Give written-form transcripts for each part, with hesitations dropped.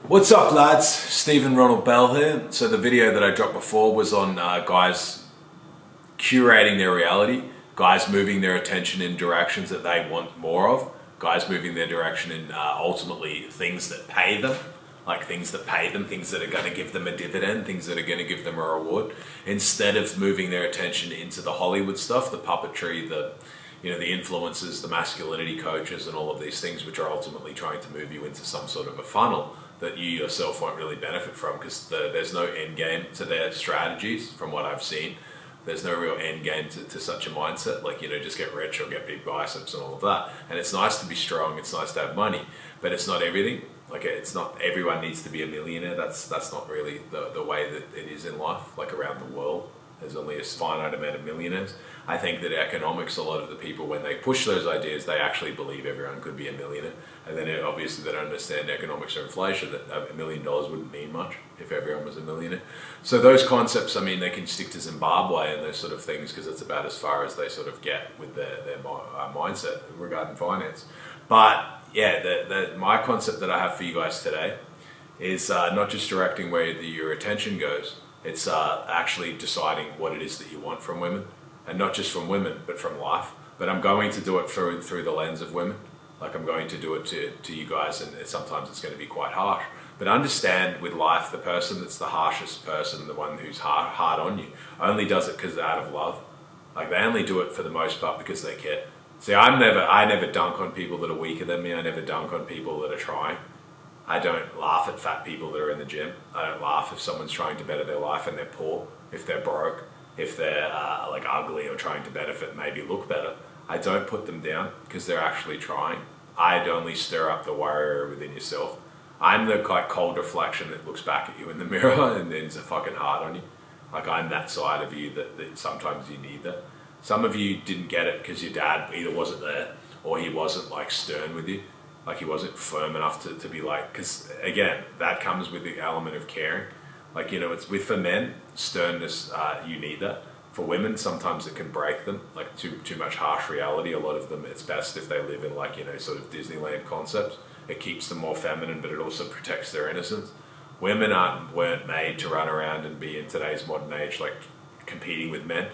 What's up, lads? Stephen Ronald Bell here. So the video that I dropped before was on guys curating their reality, guys moving their attention in directions that they want more of, guys moving their direction in ultimately things that pay them, things that are going to give them a dividend, things that are going to give them a reward, instead of moving their attention into the Hollywood stuff, the puppetry, the influencers, the masculinity coaches, and all of these things, which are ultimately trying to move you into some sort of a funnel that you yourself won't really benefit from, because there's no end game to their strategies. From what I've seen, there's no real end game to such a mindset, just get rich or get big biceps and all of that. And it's nice to be strong, it's nice to have money, but it's not everything. It's not everyone needs to be a millionaire. That's not really the way that it is in life. Around the world, there's only a finite amount of millionaires. I think that economics, a lot of the people, when they push those ideas, they actually believe everyone could be a millionaire. And then obviously they don't understand economics or inflation, that $1 million wouldn't mean much if everyone was a millionaire. So those concepts, they can stick to Zimbabwe and those sort of things, because it's about as far as they sort of get with their mindset regarding finance. But yeah, my concept that I have for you guys today is not just directing where your attention goes, it's actually deciding what it is that you want from women. And not just from women, but from life. But I'm going to do it through the lens of women. I'm going to do it to you guys, and sometimes it's going to be quite harsh. But understand, with life, the person that's the harshest person, the one who's hard on you, only does it because they're out of love. They only do it for the most part because they care. See, I never dunk on people that are weaker than me. I never dunk on people that are trying. I don't laugh at fat people that are in the gym. I don't laugh if someone's trying to better their life and they're poor, if they're broke, if they're ugly or trying to benefit, maybe look better. I don't put them down because they're actually trying. I'd only stir up the warrior within yourself. I'm the cold reflection that looks back at you in the mirror and then's a fucking heart on you. I'm that side of you that sometimes you need that. Some of you didn't get it because your dad either wasn't there or he wasn't stern with you. He wasn't firm enough to be because again, that comes with the element of caring. It's for men, sternness, you need that. For women, sometimes it can break them, too much harsh reality. A lot of them, it's best if they live in sort of Disneyland concepts. It keeps them more feminine, but it also protects their innocence. Women weren't made to run around and be in today's modern age, competing with men.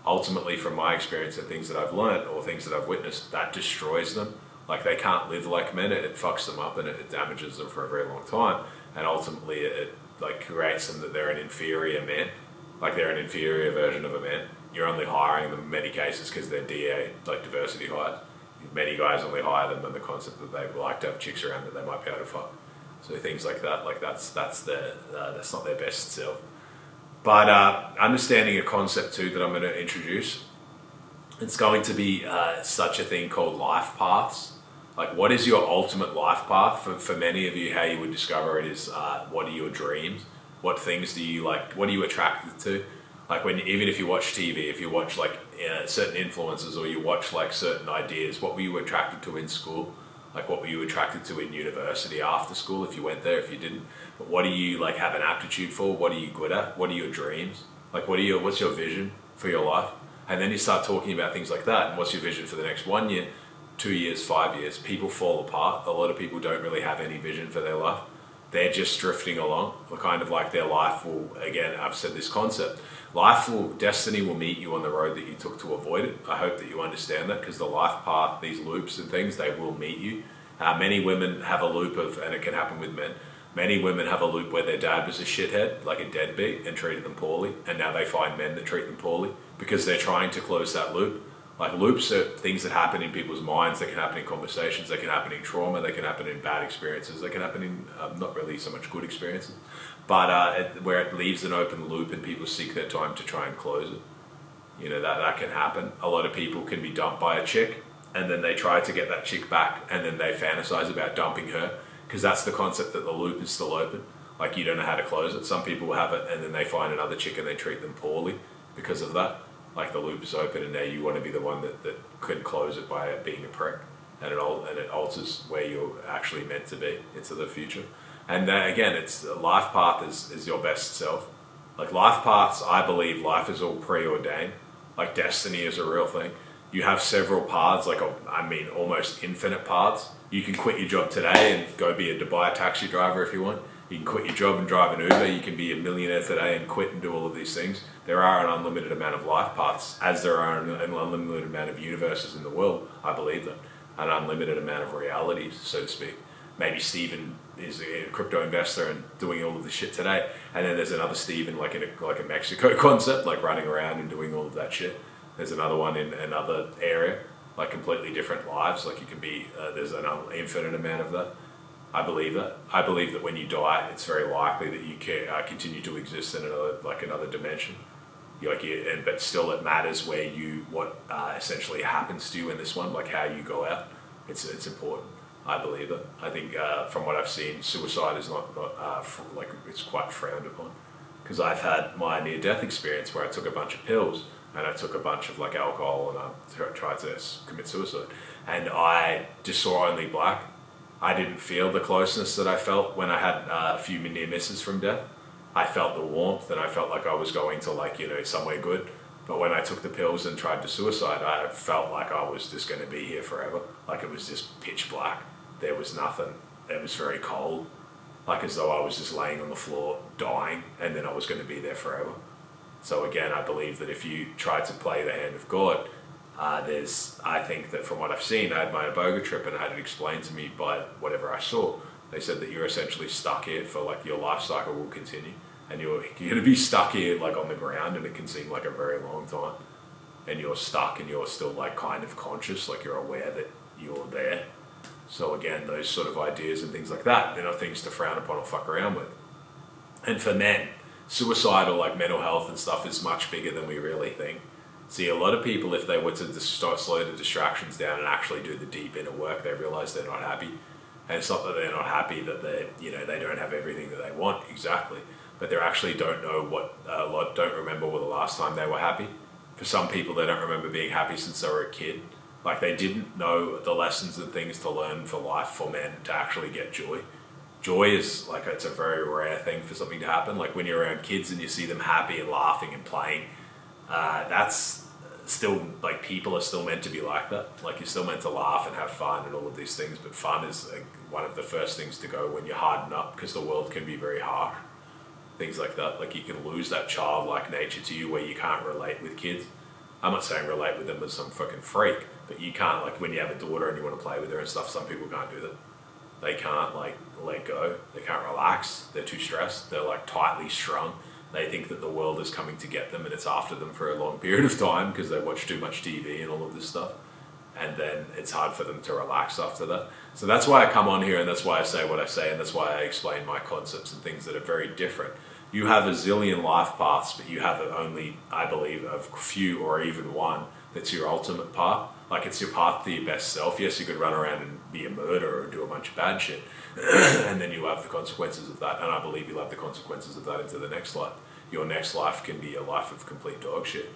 Ultimately, from my experience and things that I've learned or things that I've witnessed, that destroys them. They can't live like men. It fucks them up and it damages them for a very long time. And ultimately, it creates them that they're an inferior man. They're an inferior version of a man. You're only hiring them in many cases because they're DA, diversity hires. Many guys only hire them on the concept that they like to have chicks around that they might be able to fuck. So things like that, that's not their best self. But understanding a concept too that I'm going to introduce, it's going to be such a thing called life paths. What is your ultimate life path? For many of you, how you would discover it is, what are your dreams? What things do you like? What are you attracted to? Even if you watch TV, if you watch certain influencers, or you watch certain ideas, what were you attracted to in school? What were you attracted to in university after school, if you went there, if you didn't? But what do you have an aptitude for? What are you good at? What are your dreams? What's your vision for your life? And then you start talking about things like that, and what's your vision for the next 1 year, 2 years, 5 years? People fall apart. A lot of people don't really have any vision for their life. They're just drifting along, their life will, again, I've said this concept, destiny will meet you on the road that you took to avoid it. I hope that you understand that, because the life path, these loops and things, they will meet you. Many women have a loop and it can happen with men, many women have a loop where their dad was a shithead, a deadbeat, and treated them poorly, and now they find men that treat them poorly because they're trying to close that loop. Loops are things that happen in people's minds. They can happen in conversations, they can happen in trauma, they can happen in bad experiences, they can happen in not really so much good experiences, but where it leaves an open loop and people seek their time to try and close it. That can happen. A lot of people can be dumped by a chick and then they try to get that chick back and then they fantasize about dumping her, because that's the concept that the loop is still open. You don't know how to close it. Some people have it and then they find another chick and they treat them poorly because of that. The loop is open and now you want to be the one that can close it by being a prick, and it alters where you're actually meant to be into the future. And again, it's life path is your best self. Life paths, I believe life is all preordained. Destiny is a real thing. you have several paths, almost infinite paths. You can quit your job today and go be a Dubai taxi driver if you want. You can quit your job and drive an Uber. You can be a millionaire today and quit and do all of these things. There are an unlimited amount of life paths, as there are an unlimited amount of universes in the world. I believe that. An unlimited amount of realities, so to speak. Maybe Stephen is a crypto investor and doing all of this shit today, and then there's another Stephen like in a Mexico concept, like running around and doing all of that shit. There's another one in another area, like completely different lives. Like you can be, there's an infinite amount of that. I believe that. I believe that when you die, it's very likely that you can continue to exist in another dimension. But still, it matters what essentially happens to you in this one, like how you go out. It's important. I believe it. I think from what I've seen, suicide is not it's quite frowned upon. Because I've had my near-death experience where I took a bunch of pills and I took a bunch of alcohol and I tried to commit suicide, and I just saw only black. I didn't feel the closeness that I felt when I had a few near misses from death. I felt the warmth and I felt like I was going to somewhere good. But when I took the pills and tried to suicide, I felt like I was just going to be here forever. Like it was just pitch black. There was nothing. It was very cold. Like as though I was just laying on the floor dying and then I was going to be there forever. So again, I believe that if you try to play the hand of God, I think that from what I've seen, I had my Iboga trip and I had it explained to me by whatever I saw. They said that you're essentially stuck here for your life cycle will continue. And you're going to be stuck here on the ground, and it can seem like a very long time. And you're stuck and you're still kind of conscious, like you're aware that you're there. So again, those sort of ideas and things like that, they're not things to frown upon or fuck around with. And for men, suicide or mental health and stuff is much bigger than we really think. See, a lot of people, if they were to start slow the distractions down and actually do the deep inner work, they realize they're not happy. And it's not that they're not happy that they don't have everything that they want exactly, but they actually don't remember the last time they were happy. For some people, they don't remember being happy since they were a kid. Like they didn't know the lessons and things to learn for life for men to actually get joy. Joy is it's a very rare thing for something to happen. Like when you're around kids and you see them happy and laughing and playing, that's still people are still meant to be like that. Like you're still meant to laugh and have fun and all of these things, but fun is one of the first things to go when you harden up, because the world can be very harsh. Things like that, you can lose that childlike nature to you where you can't relate with kids. I'm not saying relate with them as some fucking freak, but you can't, when you have a daughter and you want to play with her and stuff, some people can't do that. They can't let go. They can't relax. They're too stressed. They're tightly strung. They think that the world is coming to get them and it's after them for a long period of time because they watch too much TV and all of this stuff. And then it's hard for them to relax after that. So that's why I come on here and that's why I say what I say and that's why I explain my concepts and things that are very different. You have a zillion life paths, but you have only, I believe, a few or even one that's your ultimate path. It's your path to your best self. Yes, you could run around and be a murderer or do a bunch of bad shit, and then you'll have the consequences of that. And I believe you'll have the consequences of that into the next life. Your next life can be a life of complete dog shit.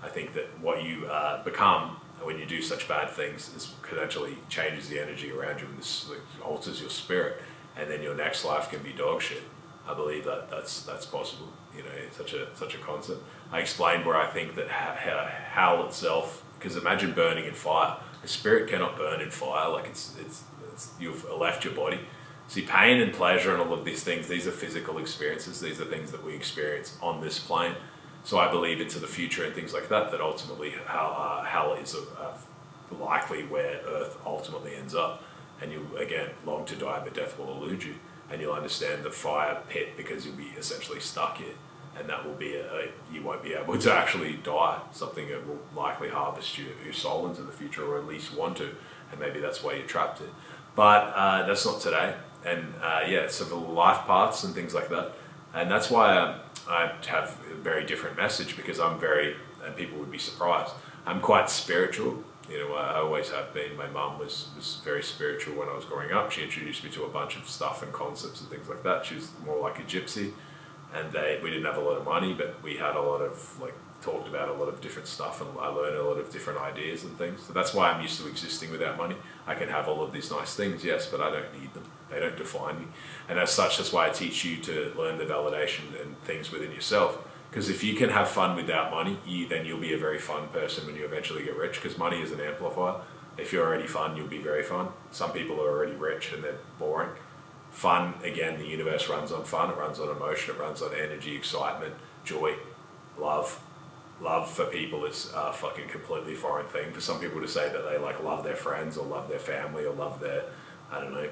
I think that what you become when you do such bad things is potentially changes the energy around you and this alters your spirit, and then your next life can be dog shit. I believe that that's possible. It's such a concept. I explained where I think that hell itself, because imagine burning in fire. A spirit cannot burn in fire. It's you've left your body. See, pain and pleasure and all of these things, these are physical experiences. These are things that we experience on this plane. So I believe into the future and things like that, that ultimately hell is likely where Earth ultimately ends up. And you, again, long to die, but death will elude you. And you'll understand the fire pit because you'll be essentially stuck here. And that will be you won't be able to actually die. Something that will likely harvest your soul into the future, or at least want to. And maybe that's why you're trapped in. But that's not today. And so the life paths and things like that. And that's why I have a very different message, because and people would be surprised, I'm quite spiritual. I always have been. My mum was very spiritual when I was growing up. She introduced me to a bunch of stuff and concepts and things like that. She was more like a gypsy, and we didn't have a lot of money, but we had a lot of talked about a lot of different stuff, and I learned a lot of different ideas and things. So that's why I'm used to existing without money. I can have all of these nice things, yes, but I don't need them. They don't define me. And as such, that's why I teach you to learn the validation and things within yourself. Because if you can have fun without money, then you'll be a very fun person when you eventually get rich, because money is an amplifier. If you're already fun, you'll be very fun. Some people are already rich and they're boring. Fun, again, the universe runs on fun, it runs on emotion, it runs on energy, excitement, joy, love. Love for people is a fucking completely foreign thing. For some people to say that they like love their friends or love their family or love their, I don't know,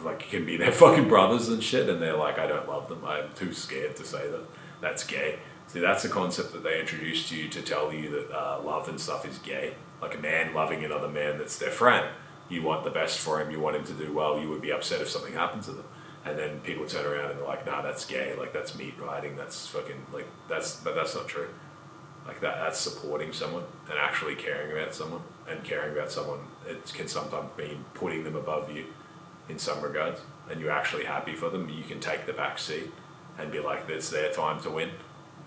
like it can be their fucking brothers and shit, and they're like, I don't love them, I'm too scared to say that. That's gay. See, that's a concept that they introduced to you to tell you that love and stuff is gay. Like a man loving another man that's their friend. You want the best for him, you want him to do well, you would be upset if something happened to them. And then people turn around and they're like, nah, that's gay, like that's meat riding, that's fucking, like, but that's not true. Like that's supporting someone and actually caring about someone. And caring about someone, it can sometimes mean putting them above you in some regards. And you're actually happy for them, you can take the back seat and be like, it's their time to win.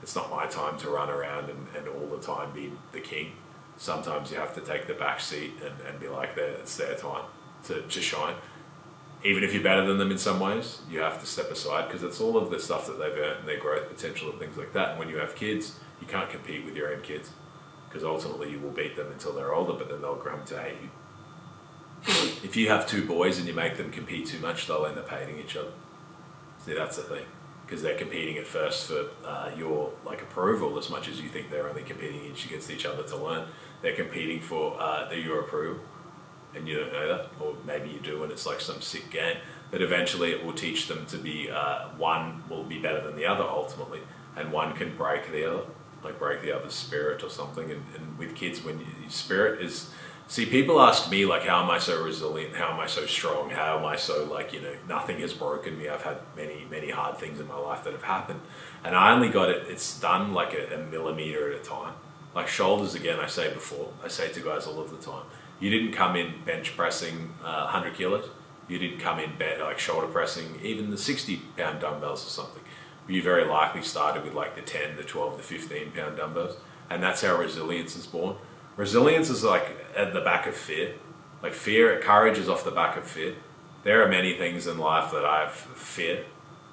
It's not my time to run around and all the time be the king. Sometimes you have to take the back seat and be like, it's their time to shine. Even if you're better than them in some ways, you have to step aside, because it's all of the stuff that they've earned and their growth potential and things like that. And when you have kids, you can't compete with your own kids, because ultimately you will beat them until they're older, but then they'll grow to hate you. If you have two boys and you make them compete too much, they'll end up hating each other. See, that's the thing. Because they're competing at first for your like approval, as much as you think they're only competing against each other to learn. They're competing for your approval, and you don't know that, or maybe you do, and it's like some sick game. But eventually, it will teach them to be one will be better than the other ultimately, and one can break the other, like break the other's spirit or something. And with kids, when your spirit is. See, people ask me, like, how am I so resilient? How am I so strong? How am I so, like, you know, nothing has broken me. I've had many, many hard things in my life that have happened. And I only got it, it's done like a millimeter at a time. Like shoulders, again, I say to guys all of the time, you didn't come in bench pressing 100 kilos. You didn't come in like shoulder pressing even the 60-pound dumbbells or something. You very likely started with like the 10, the 12, the 15-pound dumbbells. And that's how resilience is born. Resilience is like at the back of fear. Like courage is off the back of fear. There are many things in life that I fear.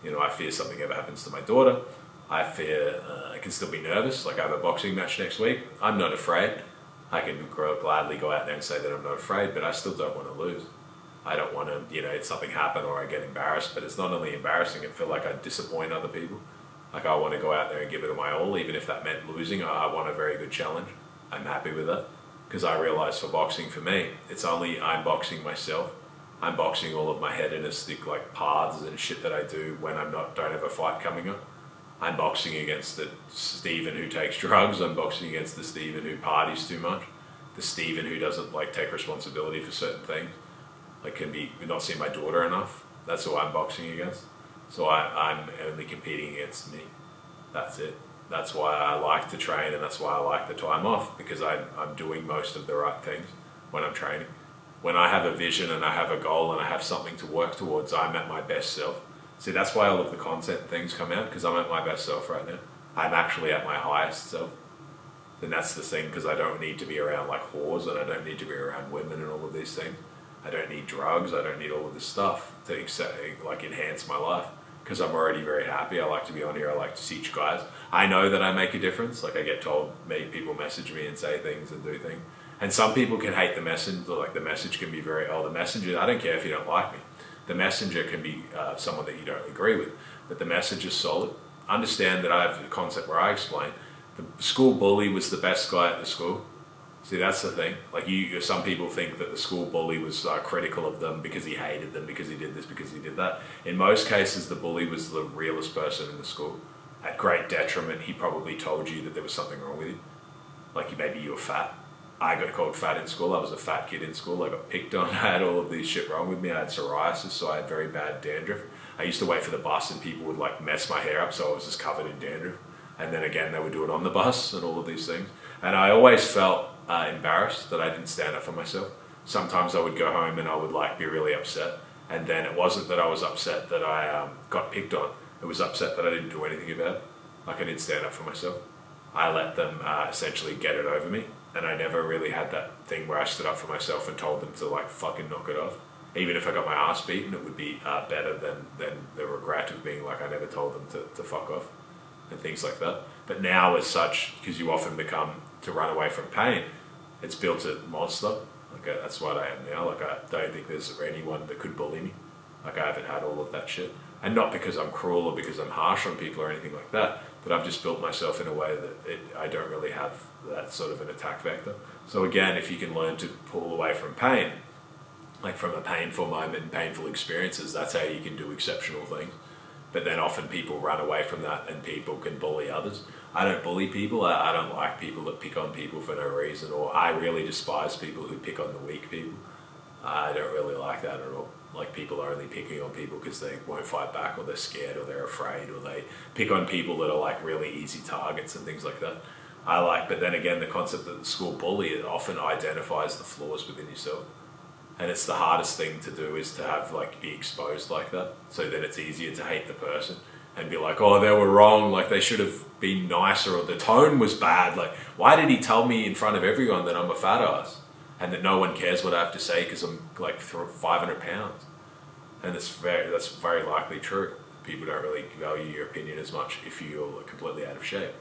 You know, I fear something ever happens to my daughter. I fear I can still be nervous. Like I have a boxing match next week. I'm not afraid. I can gladly go out there and say that I'm not afraid, but I still don't want to lose. I don't want to, you know, it's something happen or I get embarrassed, but it's not only embarrassing, I feel like I disappoint other people. Like I want to go out there and give it my all, even if that meant losing. I want a very good challenge. I'm happy with it, because I realize for boxing, for me, it's only I'm boxing myself. I'm boxing all of my hedonistic like paths and shit that I do when don't have a fight coming up. I'm boxing against the Steven who takes drugs. I'm boxing against the Steven who parties too much. The Steven who doesn't like take responsibility for certain things. Like can be not see my daughter enough. That's who I'm boxing against. So I'm only competing against me. That's it. That's why I like to train, and that's why I like the time off, because I'm doing most of the right things when I'm training. When I have a vision and I have a goal and I have something to work towards, I'm at my best self. See, that's why all of the content things come out, because I'm at my best self right now. I'm actually at my highest self. And that's the thing, because I don't need to be around like whores, and I don't need to be around women and all of these things. I don't need drugs, I don't need all of this stuff to like enhance my life. Because I'm already very happy. I like to be on here. I like to teach guys. I know that I make a difference. Like I get told, people message me and say things and do things. And some people can hate the message. Like the message can be the messenger, I don't care if you don't like me. The messenger can be someone that you don't agree with. But the message is solid. Understand that I have a concept where I explain. The school bully was the best guy at the school. See, that's the thing. Like some people think that the school bully was critical of them because he hated them, because he did this, because he did that. In most cases, the bully was the realest person in the school. At great detriment, he probably told you that there was something wrong with you. Like maybe you were fat. I got called fat in school. I was a fat kid in school. I got picked on. I had all of these shit wrong with me. I had psoriasis, so I had very bad dandruff. I used to wait for the bus and people would like mess my hair up, so I was just covered in dandruff. And then again, they would do it on the bus and all of these things. And I always felt embarrassed that I didn't stand up for myself. Sometimes I would go home and I would like be really upset. And then it wasn't that I was upset that I got picked on. It was upset that I didn't do anything about it. Like I didn't stand up for myself. I let them essentially get it over me. And I never really had that thing where I stood up for myself and told them to like fucking knock it off. Even if I got my ass beaten, it would be better than the regret of being like I never told them to fuck off. and things like that. But now as such, because you often become to run away from pain, it's built a monster. Like that's what I am now. Like I don't think there's anyone that could bully me. Like I haven't had all of that shit. And not because I'm cruel or because I'm harsh on people or anything like that, but I've just built myself in a way that I don't really have that sort of an attack vector. So again, if you can learn to pull away from pain, like from a painful moment and painful experiences, that's how you can do exceptional things. But then often people run away from that and people can bully others. I don't bully people. I don't like people that pick on people for no reason, or I really despise people who pick on the weak people. I don't really like that at all. Like people are only picking on people because they won't fight back, or they're scared, or they're afraid, or they pick on people that are like really easy targets and things like that. But then again, the concept of the school bully, it often identifies the flaws within yourself. And it's the hardest thing to do is to have be exposed like that. So then it's easier to hate the person and be like, oh, they were wrong. Like they should have been nicer, or the tone was bad. Like, why did he tell me in front of everyone that I'm a fat ass and that no one cares what I have to say because I'm like 500 pounds? And that's very likely true. People don't really value your opinion as much if you're completely out of shape.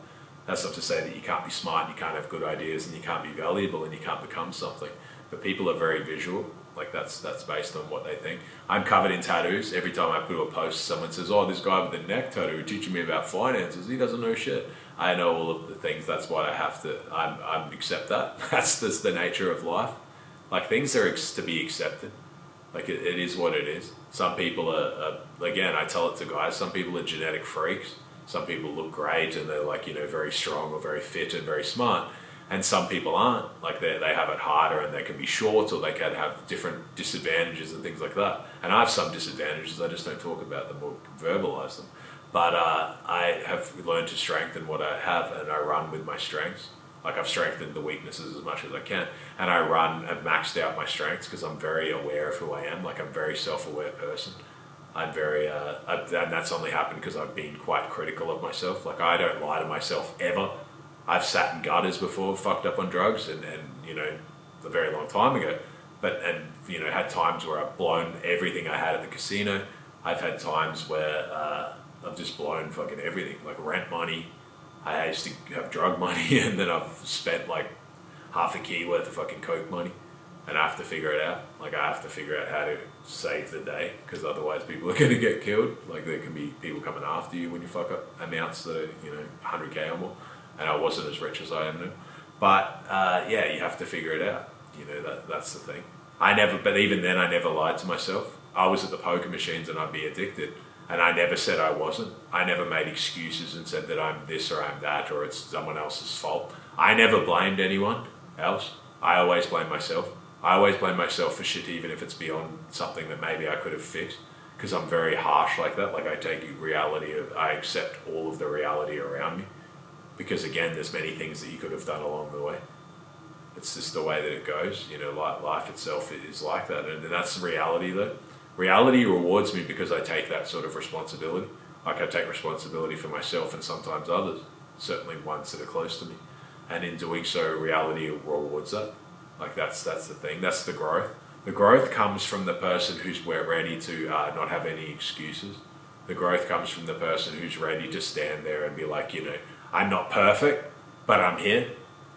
That's not to say that you can't be smart, and you can't have good ideas, and you can't be valuable, and you can't become something. But people are very visual. Like that's based on what they think. I'm covered in tattoos. Every time I put a post, someone says, oh, this guy with the neck tattoo teaching me about finances. He doesn't know shit. I know all of the things. That's why I have to, I accept that. That's just the nature of life. Like things are to be accepted. Like it is what it is. Some people are, again, I tell it to guys, some people are genetic freaks. Some people look great and they're very strong or very fit and very smart. And some people aren't. Like they have it harder, and they can be short, or they can have different disadvantages and things like that. And I have some disadvantages, I just don't talk about them or verbalize them. But I have learned to strengthen what I have, and I run with my strengths. Like I've strengthened the weaknesses as much as I can. And I've maxed out my strengths because I'm very aware of who I am. Like I'm a very self-aware person. I'm very, and that's only happened because I've been quite critical of myself. Like I don't lie to myself ever. I've sat in gutters before, fucked up on drugs, and a very long time ago. Had times where I've blown everything I had at the casino. I've had times where I've just blown fucking everything, like rent money. I used to have drug money, and then I've spent like half a key worth of fucking coke money, and I have to figure it out. Like I have to figure out how to save the day, because otherwise people are going to get killed. Like there can be people coming after you when you fuck up amounts that are 100K or more. And I wasn't as rich as I am now. But you have to figure it out. That's the thing. But even then I never lied to myself. I was at the poker machines and I'd be addicted. And I never said I wasn't. I never made excuses and said that I'm this or I'm that, or it's someone else's fault. I never blamed anyone else. I always blame myself. I always blame myself for shit, even if it's beyond something that maybe I could have fixed. Because I'm very harsh like that. Like I take reality, I accept all of the reality around me. Because again, there's many things that you could have done along the way. It's just the way that it goes. Life itself is like that. And that's the reality though. Reality rewards me because I take that sort of responsibility. Like I take responsibility for myself and sometimes others. Certainly ones that are close to me. And in doing so, reality rewards that. Like that's the thing. That's the growth. The growth comes from the person who's ready to not have any excuses. The growth comes from the person who's ready to stand there and be like, I'm not perfect, but I'm here.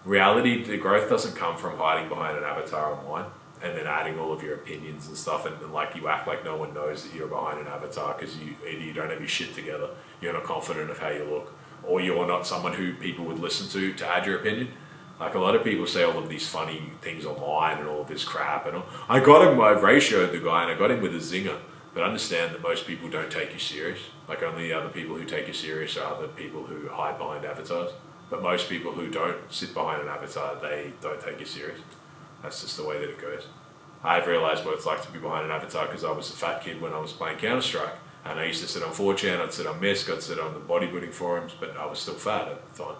Reality, the growth doesn't come from hiding behind an avatar online and then adding all of your opinions and stuff, and you act like no one knows that you're behind an avatar because either you don't have your shit together, you're not confident of how you look, or you're not someone who people would listen to add your opinion. Like a lot of people say all of these funny things online and all of this crap, and I got him, I ratioed the guy and I got him with a zinger. But understand that most people don't take you serious. Like only the other people who take you serious are the people who hide behind avatars. But most people who don't sit behind an avatar, they don't take you serious. That's just the way that it goes. I've realised what it's like to be behind an avatar because I was a fat kid when I was playing Counter-Strike. And I used to sit on 4chan, I'd sit on Misc, I'd sit on the bodybuilding forums, but I was still fat at the time.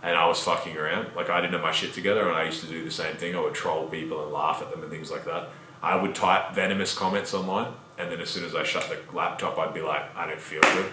And I was fucking around. Like I didn't have my shit together, and I used to do the same thing. I would troll people and laugh at them and things like that. I would type venomous comments online. And then as soon as I shut the laptop, I'd be like, I don't feel good.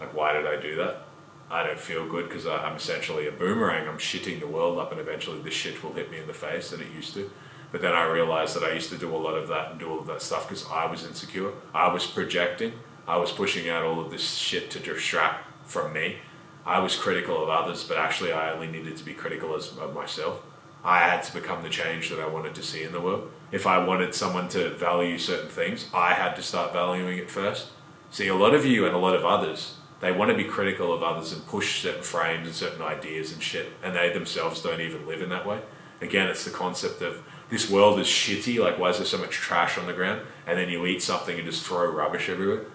Like, why did I do that? I don't feel good because I'm essentially a boomerang. I'm shitting the world up, and eventually this shit will hit me in the face, and it used to. But then I realized that I used to do a lot of that and do all of that stuff because I was insecure. I was projecting. I was pushing out all of this shit to distract from me. I was critical of others, but actually I only needed to be critical of myself. I had to become the change that I wanted to see in the world. If I wanted someone to value certain things, I had to start valuing it first. See, a lot of you and a lot of others, they want to be critical of others and push certain frames and certain ideas and shit, and they themselves don't even live in that way. Again, it's the concept of this world is shitty, like why is there so much trash on the ground? And then you eat something and just throw rubbish everywhere.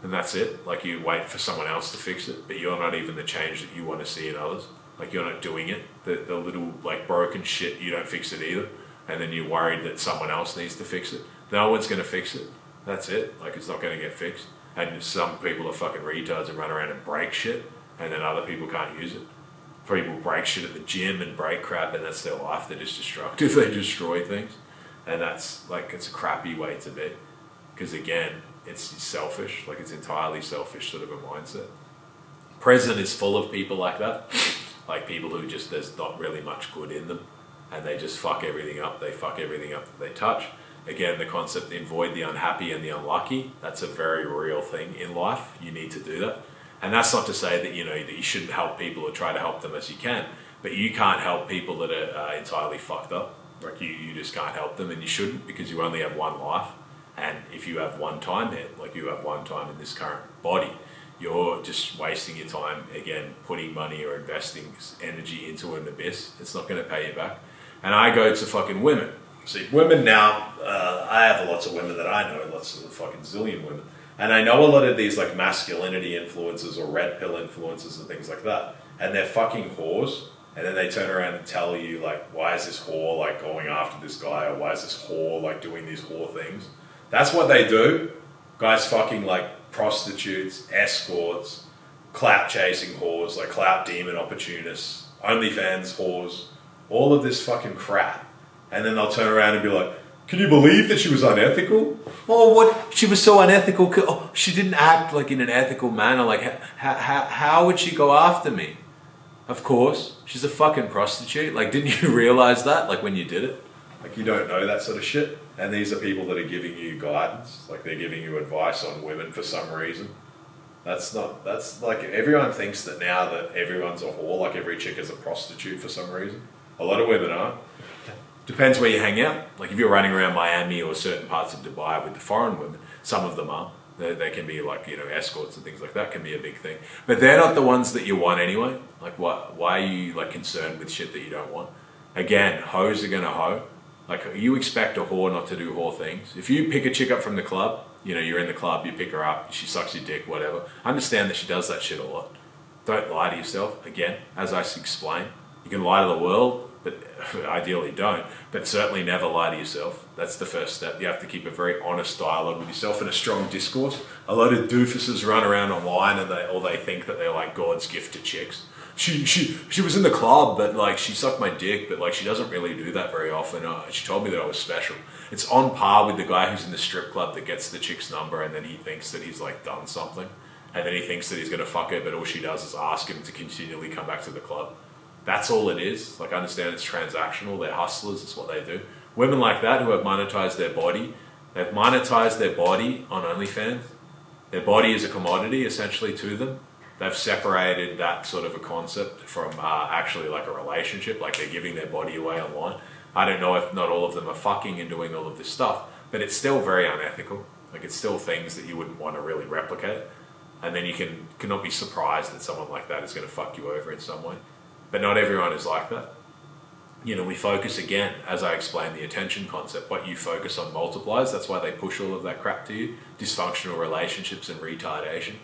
And that's it. Like you wait for someone else to fix it, but you're not even the change that you want to see in others. Like you're not doing it. The little like broken shit, you don't fix it either. And then you're worried that someone else needs to fix it. No one's going to fix it. That's it. Like it's not going to get fixed. And some people are fucking retards and run around and break shit, and then other people can't use it. People break shit at the gym and break crap, and that's their life. They're just destructive. They destroy things. And that's like, it's a crappy way to be. Because again, it's selfish. Like it's entirely selfish sort of a mindset. Prison is full of people like that. Like people who just, there's not really much good in them. And they just fuck everything up. They fuck everything up that they touch. Again, the concept avoid the unhappy and the unlucky. That's a very real thing in life. You need to do that. And that's not to say that, that you shouldn't help people or try to help them as you can, but you can't help people that are entirely fucked up. Like you just can't help them, and you shouldn't, because you only have one life. And if you have one time here, like you have one time in this current body, you're just wasting your time, again, putting money or investing energy into an abyss. It's not going to pay you back. And I go to fucking women. See, women now, I have lots of women that I know, lots of fucking zillion women. And I know a lot of these like masculinity influences or red pill influences and things like that. And they're fucking whores. And then they turn around and tell you like, why is this whore like going after this guy? Or why is this whore like doing these whore things? That's what they do. Guys fucking like prostitutes, escorts, clout chasing whores, like clout demon opportunists, OnlyFans whores, all of this fucking crap. And then they'll turn around and be like, can you believe that she was unethical? Oh, what? She was so unethical. Oh, she didn't act like in an ethical manner. Like, how would she go after me? Of course, she's a fucking prostitute. Like, didn't you realize that? Like, when you did it? Like, you don't know that sort of shit. And these are people that are giving you guidance. Like, they're giving you advice on women for some reason. That's like, everyone thinks that now that everyone's a whore, like every chick is a prostitute for some reason. A lot of women are. Depends where you hang out. Like if you're running around Miami or certain parts of Dubai with the foreign women, some of them are. They can be like, escorts and things like that can be a big thing. But they're not the ones that you want anyway. Like why are you like concerned with shit that you don't want? Again, hoes are gonna hoe. Like you expect a whore not to do whore things. If you pick a chick up from the club, you're in the club, you pick her up, she sucks your dick, whatever. Understand that she does that shit a lot. Don't lie to yourself. Again, as I explained, you can lie to the world, but ideally don't. But certainly never lie to yourself. That's the first step. You have to keep a very honest dialogue with yourself and a strong discourse. A lot of doofuses run around online and they think that they're like God's gift to chicks. She was in the club, but like she sucked my dick, but like she doesn't really do that very often. She told me that I was special. It's on par with the guy who's in the strip club that gets the chick's number and then he thinks that he's like done something. And then he thinks that he's going to fuck her, but all she does is ask him to continually come back to the club. That's all it is. Like I understand it's transactional. They're hustlers. It's what they do. Women like that who have monetized their body, they've monetized their body on OnlyFans. Their body is a commodity essentially to them. They've separated that sort of a concept from actually like a relationship. Like they're giving their body away online. I don't know if not all of them are fucking and doing all of this stuff, but it's still very unethical. Like it's still things that you wouldn't want to really replicate. And then you cannot be surprised that someone like that is going to fuck you over in some way. But not everyone is like that. We focus again, as I explained, the attention concept. What you focus on multiplies. That's why they push all of that crap to you. Dysfunctional relationships and retardation.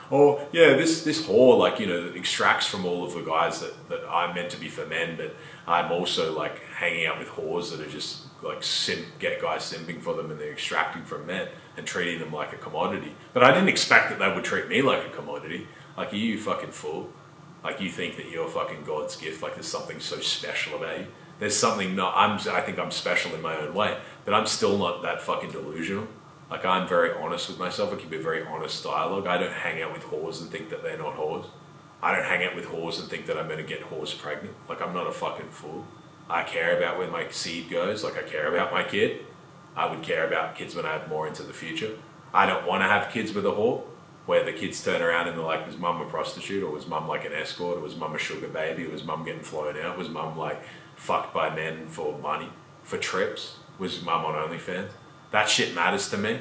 Or, yeah, this whore, like, that extracts from all of the guys that I'm meant to be for men, but I'm also, like, hanging out with whores that are just, like, get guys simping for them and they're extracting from men and treating them like a commodity. But I didn't expect that they would treat me like a commodity. Like, are you fucking fool? Like you think that you're fucking God's gift, like there's something so special about you. There's something I think I'm special in my own way, but I'm still not that fucking delusional. Like I'm very honest with myself. I keep a very honest dialogue. I don't hang out with whores and think that they're not whores. I don't hang out with whores and think that I'm going to get whores pregnant. Like I'm not a fucking fool. I care about where my seed goes. Like I care about my kid. I would care about kids when I have more into the future. I don't want to have kids with a whore. where the kids turn around and they're like, was mum a prostitute, or was mum like an escort, or was mum a sugar baby, or was mum getting flown out, was mum like fucked by men for money, for trips, was mum on OnlyFans? That shit matters to me.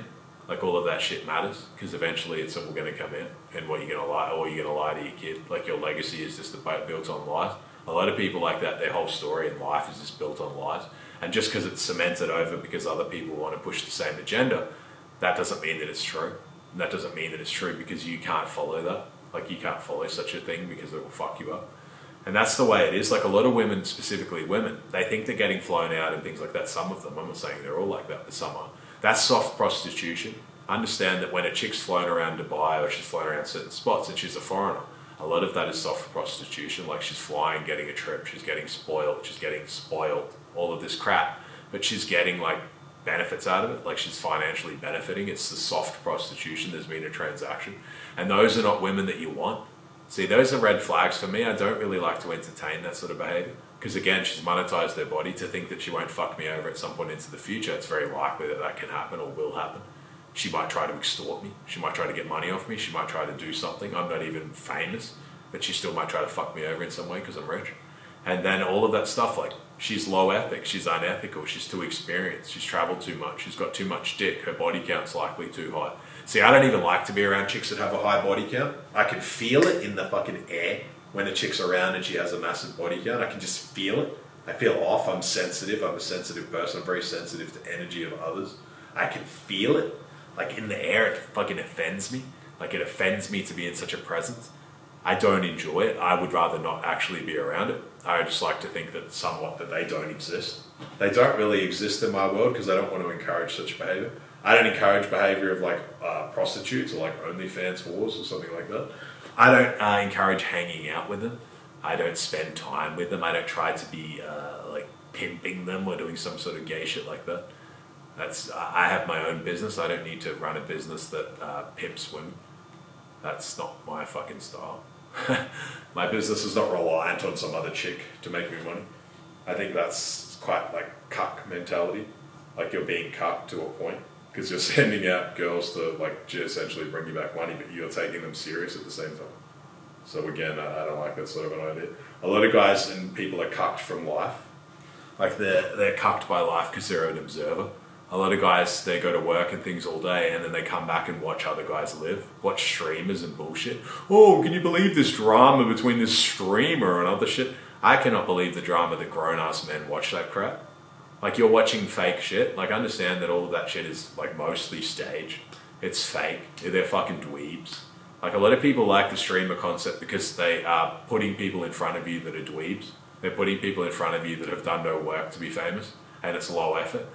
Like all of that shit matters, because eventually it's all going to come out, and what you're going to lie, or you're going to lie to your kid. Like your legacy is just built on lies. A lot of people like that, their whole story in life is just built on lies. And just because it's cemented over because other people want to push the same agenda, that doesn't mean that it's true. And that doesn't mean that it's true because you can't follow that. Like you can't follow such a thing because it will fuck you up. And that's the way it is. Like a lot of women, specifically women, they think they're getting flown out and things like that. Some of them, I'm not saying they're all like that, but some are. That's soft prostitution. Understand that when a chick's flown around Dubai or she's flown around certain spots and she's a foreigner, a lot of that is soft prostitution. Like she's flying, getting a trip, she's getting spoiled, all of this crap. But she's getting like benefits out of it, like she's financially benefiting. It's the soft prostitution. There's been a transaction. And those are not women that you want. See, those are red flags for me. I don't really like to entertain that sort of behavior. Because again, she's monetized their body to think that she won't fuck me over at some point into the future. It's very likely that that can happen or will happen. She might try to extort me. She might try to get money off me. She might try to do something. I'm not even famous, but she still might try to fuck me over in some way because I'm rich. And then all of that stuff, like she's low ethic, she's unethical, she's too experienced, she's traveled too much, she's got too much dick, her body count's likely too high. See, I don't even like to be around chicks that have a high body count. I can feel it in the fucking air when a chick's around and she has a massive body count. I can just feel it. I feel off. I'm sensitive. I'm a sensitive person. I'm very sensitive to energy of others. I can feel it. Like in the air, it fucking offends me. Like it offends me to be in such a presence. I don't enjoy it. I would rather not actually be around it. I just like to think that somewhat that they don't exist. They don't really exist in my world because I don't want to encourage such behavior. I don't encourage behavior of like prostitutes or like OnlyFans whores or something like that. I don't encourage hanging out with them. I don't spend time with them. I don't try to be like pimping them or doing some sort of gay shit like that. I have my own business. I don't need to run a business that pimps women. That's not my fucking style. My business is not reliant on some other chick to make me money. I think that's quite like cuck mentality. Like you're being cucked to a point because you're sending out girls to like essentially bring you back money, but you're taking them serious at the same time. So again, I don't like that sort of an idea. A lot of guys and people are cucked from life. Like they're cucked by life because they're an observer. A lot of guys, they go to work and things all day and then they come back and watch other guys live, watch streamers and bullshit. Oh, can you believe this drama between this streamer and other shit? I cannot believe the drama that grown-ass men watch that crap. Like you're watching fake shit. Like understand that all of that shit is like mostly staged. It's fake. They're fucking dweebs. Like a lot of people like the streamer concept because they are putting people in front of you that are dweebs. They're putting people in front of you that have done no work to be famous and it's low effort.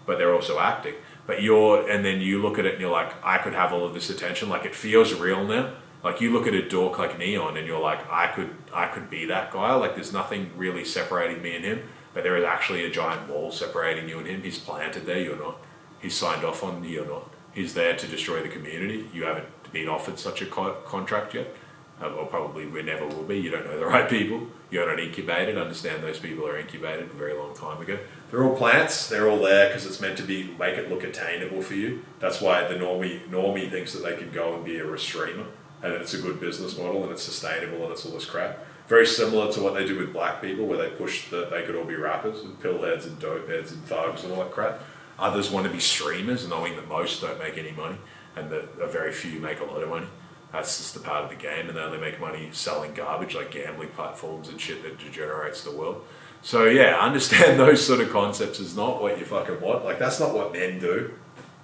But they're also acting. And then you look at it and you're like, I could have all of this attention. Like it feels real now. Like you look at a dork like Neon and you're like, I could be that guy. Like there's nothing really separating me and him, but there is actually a giant wall separating you and him. He's planted there, you're not. He's signed off on you, you're not. He's there to destroy the community. You haven't been offered such a contract yet. Or probably we never will be. You don't know the right people. You're not incubated. Understand those people are incubated a very long time ago. They're all plants. They're all there because it's meant to make it look attainable for you. That's why the normie thinks that they can go and be a streamer and it's a good business model and it's sustainable and it's all this crap. Very similar to what they do with black people where they push that they could all be rappers and pill heads and dope heads and thugs and all that crap. Others want to be streamers knowing that most don't make any money and that a very few make a lot of money. That's just a part of the game, and they only make money selling garbage like gambling platforms and shit that degenerates the world. So yeah, understand those sort of concepts is not what you fucking want. Like that's not what men do.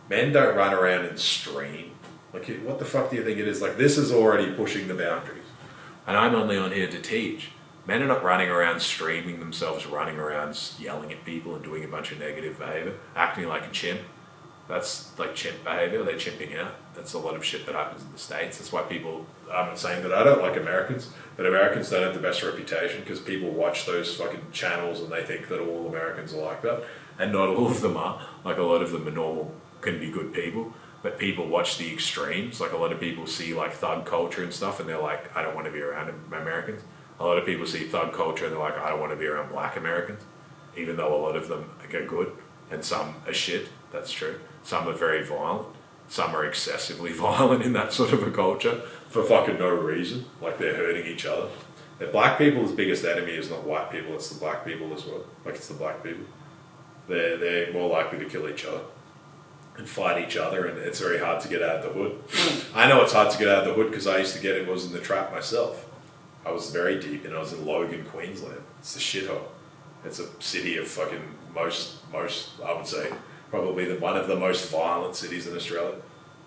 Men don't run around and stream. Like what the fuck do you think it is? Like this is already pushing the boundaries. And I'm only on here to teach. Men are not running around streaming themselves, running around yelling at people and doing a bunch of negative behavior, acting like a chimp. That's like chimp behavior. They're chimping out. That's a lot of shit that happens in the States. That's why I'm not saying that I don't like Americans, but Americans don't have the best reputation because people watch those fucking channels and they think that all Americans are like that. And not all of them are. Like a lot of them are normal, can be good people, but people watch the extremes. Like a lot of people see like thug culture and stuff and they're like, I don't want to be around Americans. A lot of people see thug culture and they're like, I don't want to be around black Americans, even though a lot of them are good and some are shit. That's true. Some are very violent. Some are excessively violent in that sort of a culture for fucking no reason, like they're hurting each other. The black people's biggest enemy is not white people, it's the black people as well. Like it's the black people. They're more likely to kill each other and fight each other, and it's very hard to get out of the hood. I know it's hard to get out of the hood because I used to get in the trap myself. I was very deep, and I was in Logan, Queensland. It's the shithole. It's a city of fucking most I would say, probably one of the most violent cities in Australia.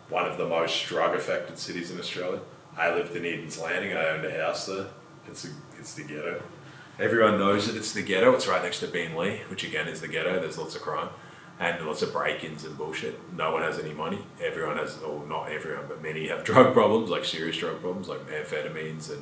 One of the most drug-affected cities in Australia. I lived in Eden's Landing. I owned a house there. It's the ghetto. Everyone knows that it's the ghetto. It's right next to Beenleigh, which again is the ghetto. There's lots of crime and lots of break-ins and bullshit. No one has any money. Everyone has, or not everyone, but many have drug problems, like serious drug problems, like amphetamines, and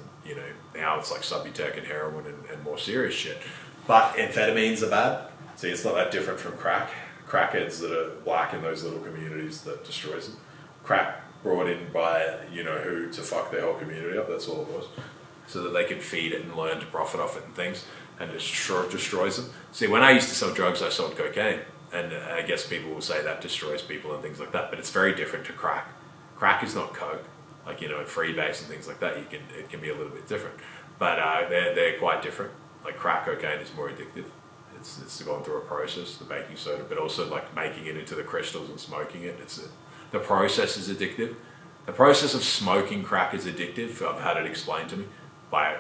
now it's like Subutex and heroin and more serious shit. But amphetamines are bad. See, it's not that different from crack. Crackheads that are black in those little communities that destroys them. Crack brought in by who to fuck their whole community up. That's all it was, so that they could feed it and learn to profit off it and things, and destroys them. See, when I used to sell drugs, I sold cocaine, and I guess people will say that destroys people and things like that. But it's very different to crack. Crack is not coke, like at freebase and things like that. It can be a little bit different, but they're quite different. Like crack cocaine is more addictive. It's gone through a process, the baking soda, but also like making it into the crystals and smoking it. The process is addictive. The process of smoking crack is addictive. I've had it explained to me by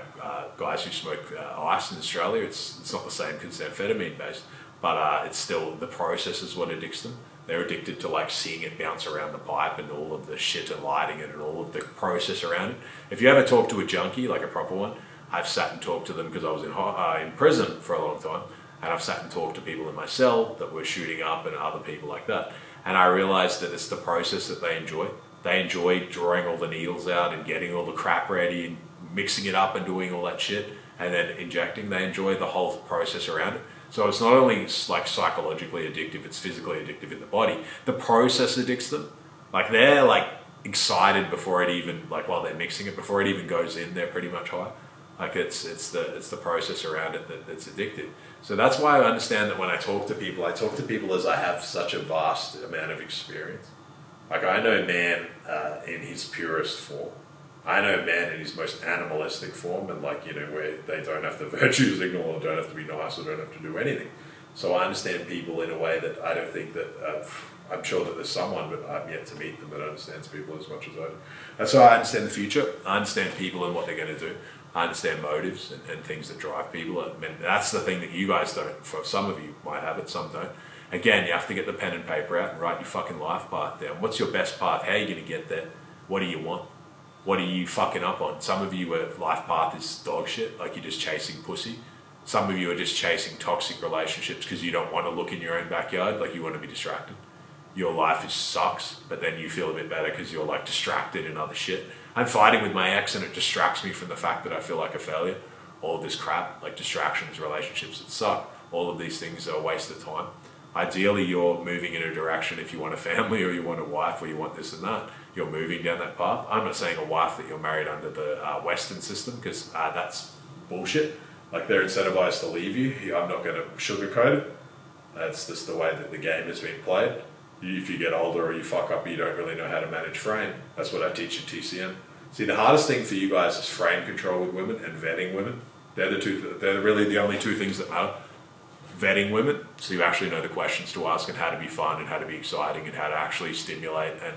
guys who smoke ice in Australia. It's not the same because it's amphetamine based, but it's still, the process is what addicts them. They're addicted to like seeing it bounce around the pipe and all of the shit and lighting it and all of the process around it. If you ever talk to a junkie, like a proper one, I've sat and talked to them because I was in prison for a long time, and I've sat and talked to people in my cell that were shooting up and other people like that. And I realized that it's the process that they enjoy. They enjoy drawing all the needles out and getting all the crap ready and mixing it up and doing all that shit and then injecting. They enjoy the whole process around it. So it's not only like psychologically addictive, it's physically addictive in the body. The process addicts them. Like they're like excited before it even, like while they're mixing it, before it even goes in, they're pretty much high. Like it's the process around it that's addictive. So that's why I understand that when I talk to people as I have such a vast amount of experience. Like I know man in his purest form. I know man in his most animalistic form, and like where they don't have to virtue signal or don't have to be nice or don't have to do anything. So I understand people in a way that I don't think that I'm sure that there's someone, but I'm yet to meet them that understands people as much as I do. That's why I understand the future. I understand people and what they're going to do. I understand motives and things that drive people. I mean, that's the thing that you guys don't. For some of you might have it, some don't. Again, you have to get the pen and paper out and write your fucking life path down. What's your best path? How are you going to get there? What do you want? What are you fucking up on? Some of you where life path is dog shit, like you're just chasing pussy. Some of you are just chasing toxic relationships because you don't want to look in your own backyard, like you want to be distracted. Your life sucks, but then you feel a bit better because you're like distracted in other shit. I'm fighting with my ex and it distracts me from the fact that I feel like a failure. All of this crap, like distractions, relationships that suck, all of these things are a waste of time. Ideally, you're moving in a direction if you want a family or you want a wife or you want this and that. You're moving down that path. I'm not saying a wife that you're married under the Western system because that's bullshit. Like they're incentivized to leave you. I'm not going to sugarcoat it. That's just the way that the game has been played. If you get older or you fuck up, you don't really know how to manage frame. That's what I teach in TCM. See, the hardest thing for you guys is frame control with women and vetting women. They're really the only two things that matter. Vetting women, so you actually know the questions to ask and how to be fun and how to be exciting and how to actually stimulate and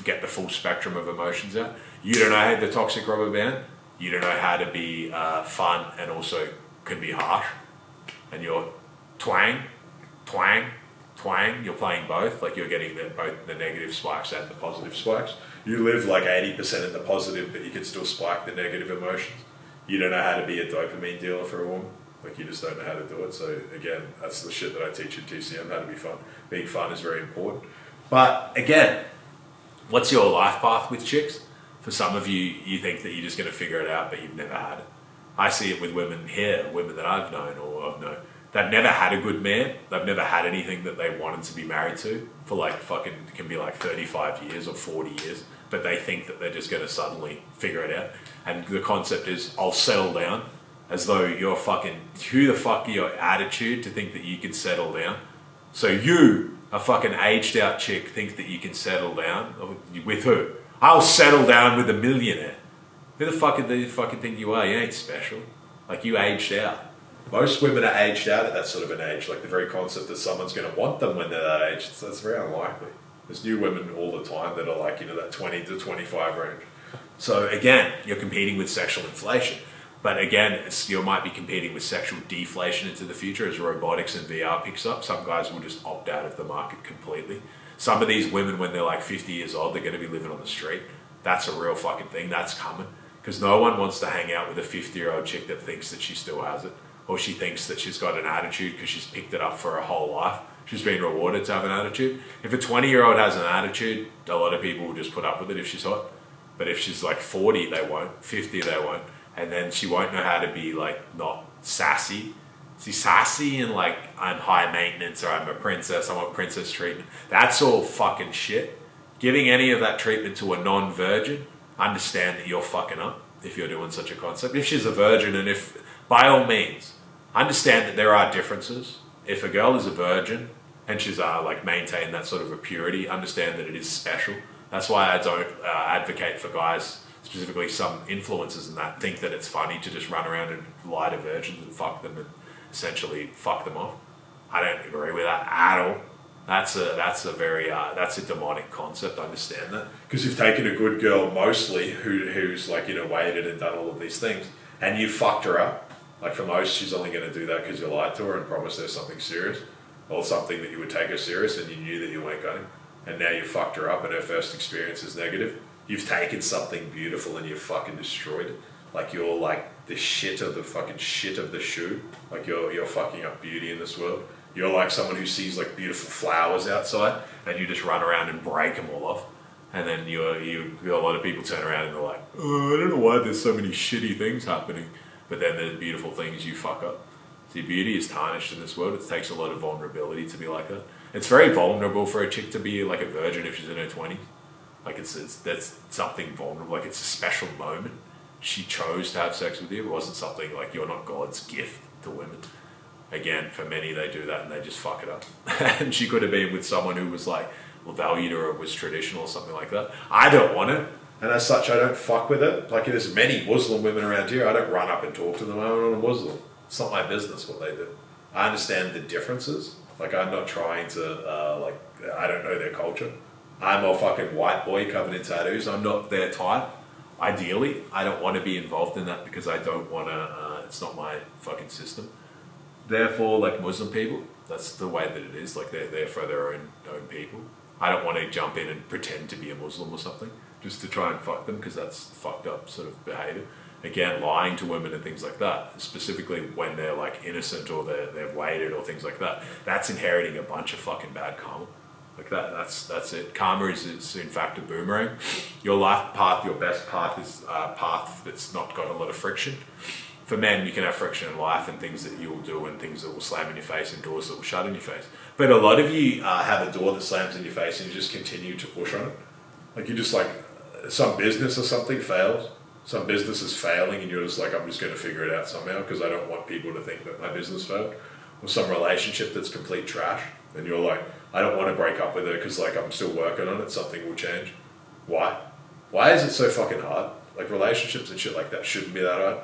get the full spectrum of emotions out. You don't know how the toxic rubber band. You don't know how to be fun and also can be harsh. And you're twang, you're playing both, like you're getting both the negative spikes and the positive spikes. You live like 80% in the positive, but you can still spike the negative emotions. You don't know how to be a dopamine dealer for a woman. Like you just don't know how to do it. So again, that's the shit that I teach in TCM, how to be fun. Being fun is very important. But again, what's your life path with chicks? For some of you, you think that you're just going to figure it out, but you've never had it. I see it with women here, women that I've known or I've known. They've never had a good man. They've never had anything that they wanted to be married to for like fucking, it can be like 35 years or 40 years. But they think that they're just going to suddenly figure it out. And the concept is, I'll settle down. As though you're fucking, who the fuck are your attitude to think that you can settle down? So you a fucking aged out chick think that you can settle down? With who? I'll settle down with a millionaire. Who the fuck do you fucking think you are? You ain't special. Like, you aged out. Most women are aged out at that sort of an age. Like, the very concept that someone's going to want them when they're that age, that's very unlikely. There's new women all the time that are like, that 20 to 25 range. So again, you're competing with sexual inflation. But again, you might be competing with sexual deflation into the future as robotics and VR picks up. Some guys will just opt out of the market completely. Some of these women, when they're like 50 years old, they're going to be living on the street. That's a real fucking thing. That's coming. Because no one wants to hang out with a 50-year-old chick that thinks that she still has it. Or she thinks that she's got an attitude because she's picked it up for her whole life. She's been rewarded to have an attitude. If a 20-year-old has an attitude, a lot of people will just put up with it if she's hot. But if she's like 40, they won't. 50, they won't. And then she won't know how to be like not sassy. See, sassy and like I'm high maintenance or I'm a princess, I want princess treatment. That's all fucking shit. Giving any of that treatment to a non-virgin, understand that you're fucking up if you're doing such a concept. If she's a virgin, and if, by all means, understand that there are differences. If a girl is a virgin and she's like maintained that sort of a purity, understand that it is special. That's why I don't advocate for guys, specifically some influencers and that, think that it's funny to just run around and lie to virgins and fuck them and essentially fuck them off. I don't agree with that at all. That's a demonic concept. I understand that, because you've taken a good girl mostly who's like waited and done all of these things, and you fucked her up. Like, for most, she's only going to do that because you lied to her and promised her something serious, or something that you would take her serious, and you knew that you weren't going to. And now you fucked her up, and her first experience is negative. You've taken something beautiful and you've fucking destroyed it. Like, you're like the shit of the fucking shit of the shoe. Like, you're fucking up beauty in this world. You're like someone who sees like beautiful flowers outside, and you just run around and break them all off. And then a lot of people turn around and they're like, oh, I don't know why there's so many shitty things happening. But then there's beautiful things you fuck up. See, beauty is tarnished in this world. It takes a lot of vulnerability to be like that. It's very vulnerable for a chick to be like a virgin if she's in her 20s. Like, that's something vulnerable. Like, it's a special moment. She chose to have sex with you. It wasn't something like, you're not God's gift to women. Again, for many, they do that and they just fuck it up. And she could have been with someone who was like, valued her or was traditional or something like that. I don't want it. And as such, I don't fuck with it. Like, there's many Muslim women around here. I don't run up and talk to them. I'm not a Muslim. It's not my business what they do. I understand the differences. Like, I'm not trying to, I don't know their culture. I'm a fucking white boy covered in tattoos. I'm not their type. Ideally, I don't want to be involved in that because I don't want to, it's not my fucking system. Therefore, like, Muslim people, that's the way that it is. Like, they're for their own people. I don't want to jump in and pretend to be a Muslim or something just to try and fuck them, because that's fucked up sort of behavior. Again, lying to women and things like that, specifically when they're like innocent or they've waited or things like that, that's inheriting a bunch of fucking bad karma. Like that's it. Karma is in fact a boomerang. Your life path, your best path is a path that's not got a lot of friction. For men, you can have friction in life and things that you'll do and things that will slam in your face and doors that will shut in your face. But a lot of you have a door that slams in your face and you just continue to push on it. Like, you just like, some business or something fails. Some business is failing and you're just like, I'm just going to figure it out somehow because I don't want people to think that my business failed. Or some relationship that's complete trash and you're like, I don't want to break up with her because like I'm still working on it, something will change. Why? Why is it so fucking hard? Like, relationships and shit like that shouldn't be that hard.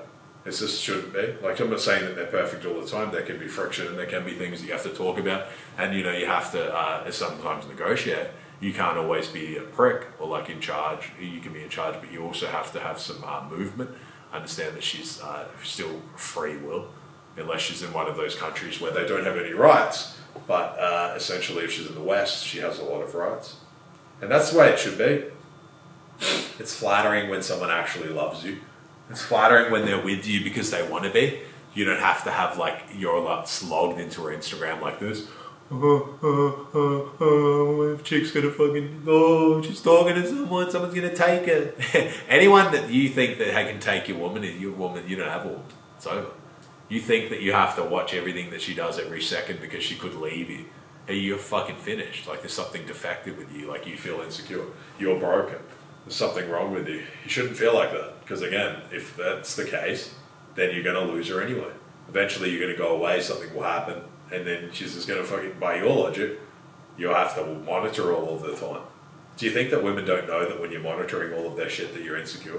It just shouldn't be. Like, I'm not saying that they're perfect all the time. There can be friction and there can be things that you have to talk about and you have to sometimes negotiate. You can't always be a prick or like in charge. You can be in charge, but you also have to have some movement. Understand that she's still free will, unless she's in one of those countries where they don't have any rights. But essentially, if she's in the West, she has a lot of rights. And that's the way it should be. It's flattering when someone actually loves you. It's flattering when they're with you because they want to be. You don't have to have like your logged into her Instagram like this. If chick's gonna fucking, she's talking to someone's gonna take her. Anyone that you think that can take your woman is your woman. You don't have a woman. It's over. You think that you have to watch everything that she does every second because she could leave you. Hey, you're fucking finished. Like, there's something defective with you. Like, you feel insecure. You're broken. There's something wrong with you. You shouldn't feel like that. Because again, if that's the case, then you're gonna lose her anyway. Eventually you're gonna go away, something will happen. And then she's just going to fucking, by your logic, you'll have to monitor all of the time. Do you think that women don't know that when you're monitoring all of their shit that you're insecure?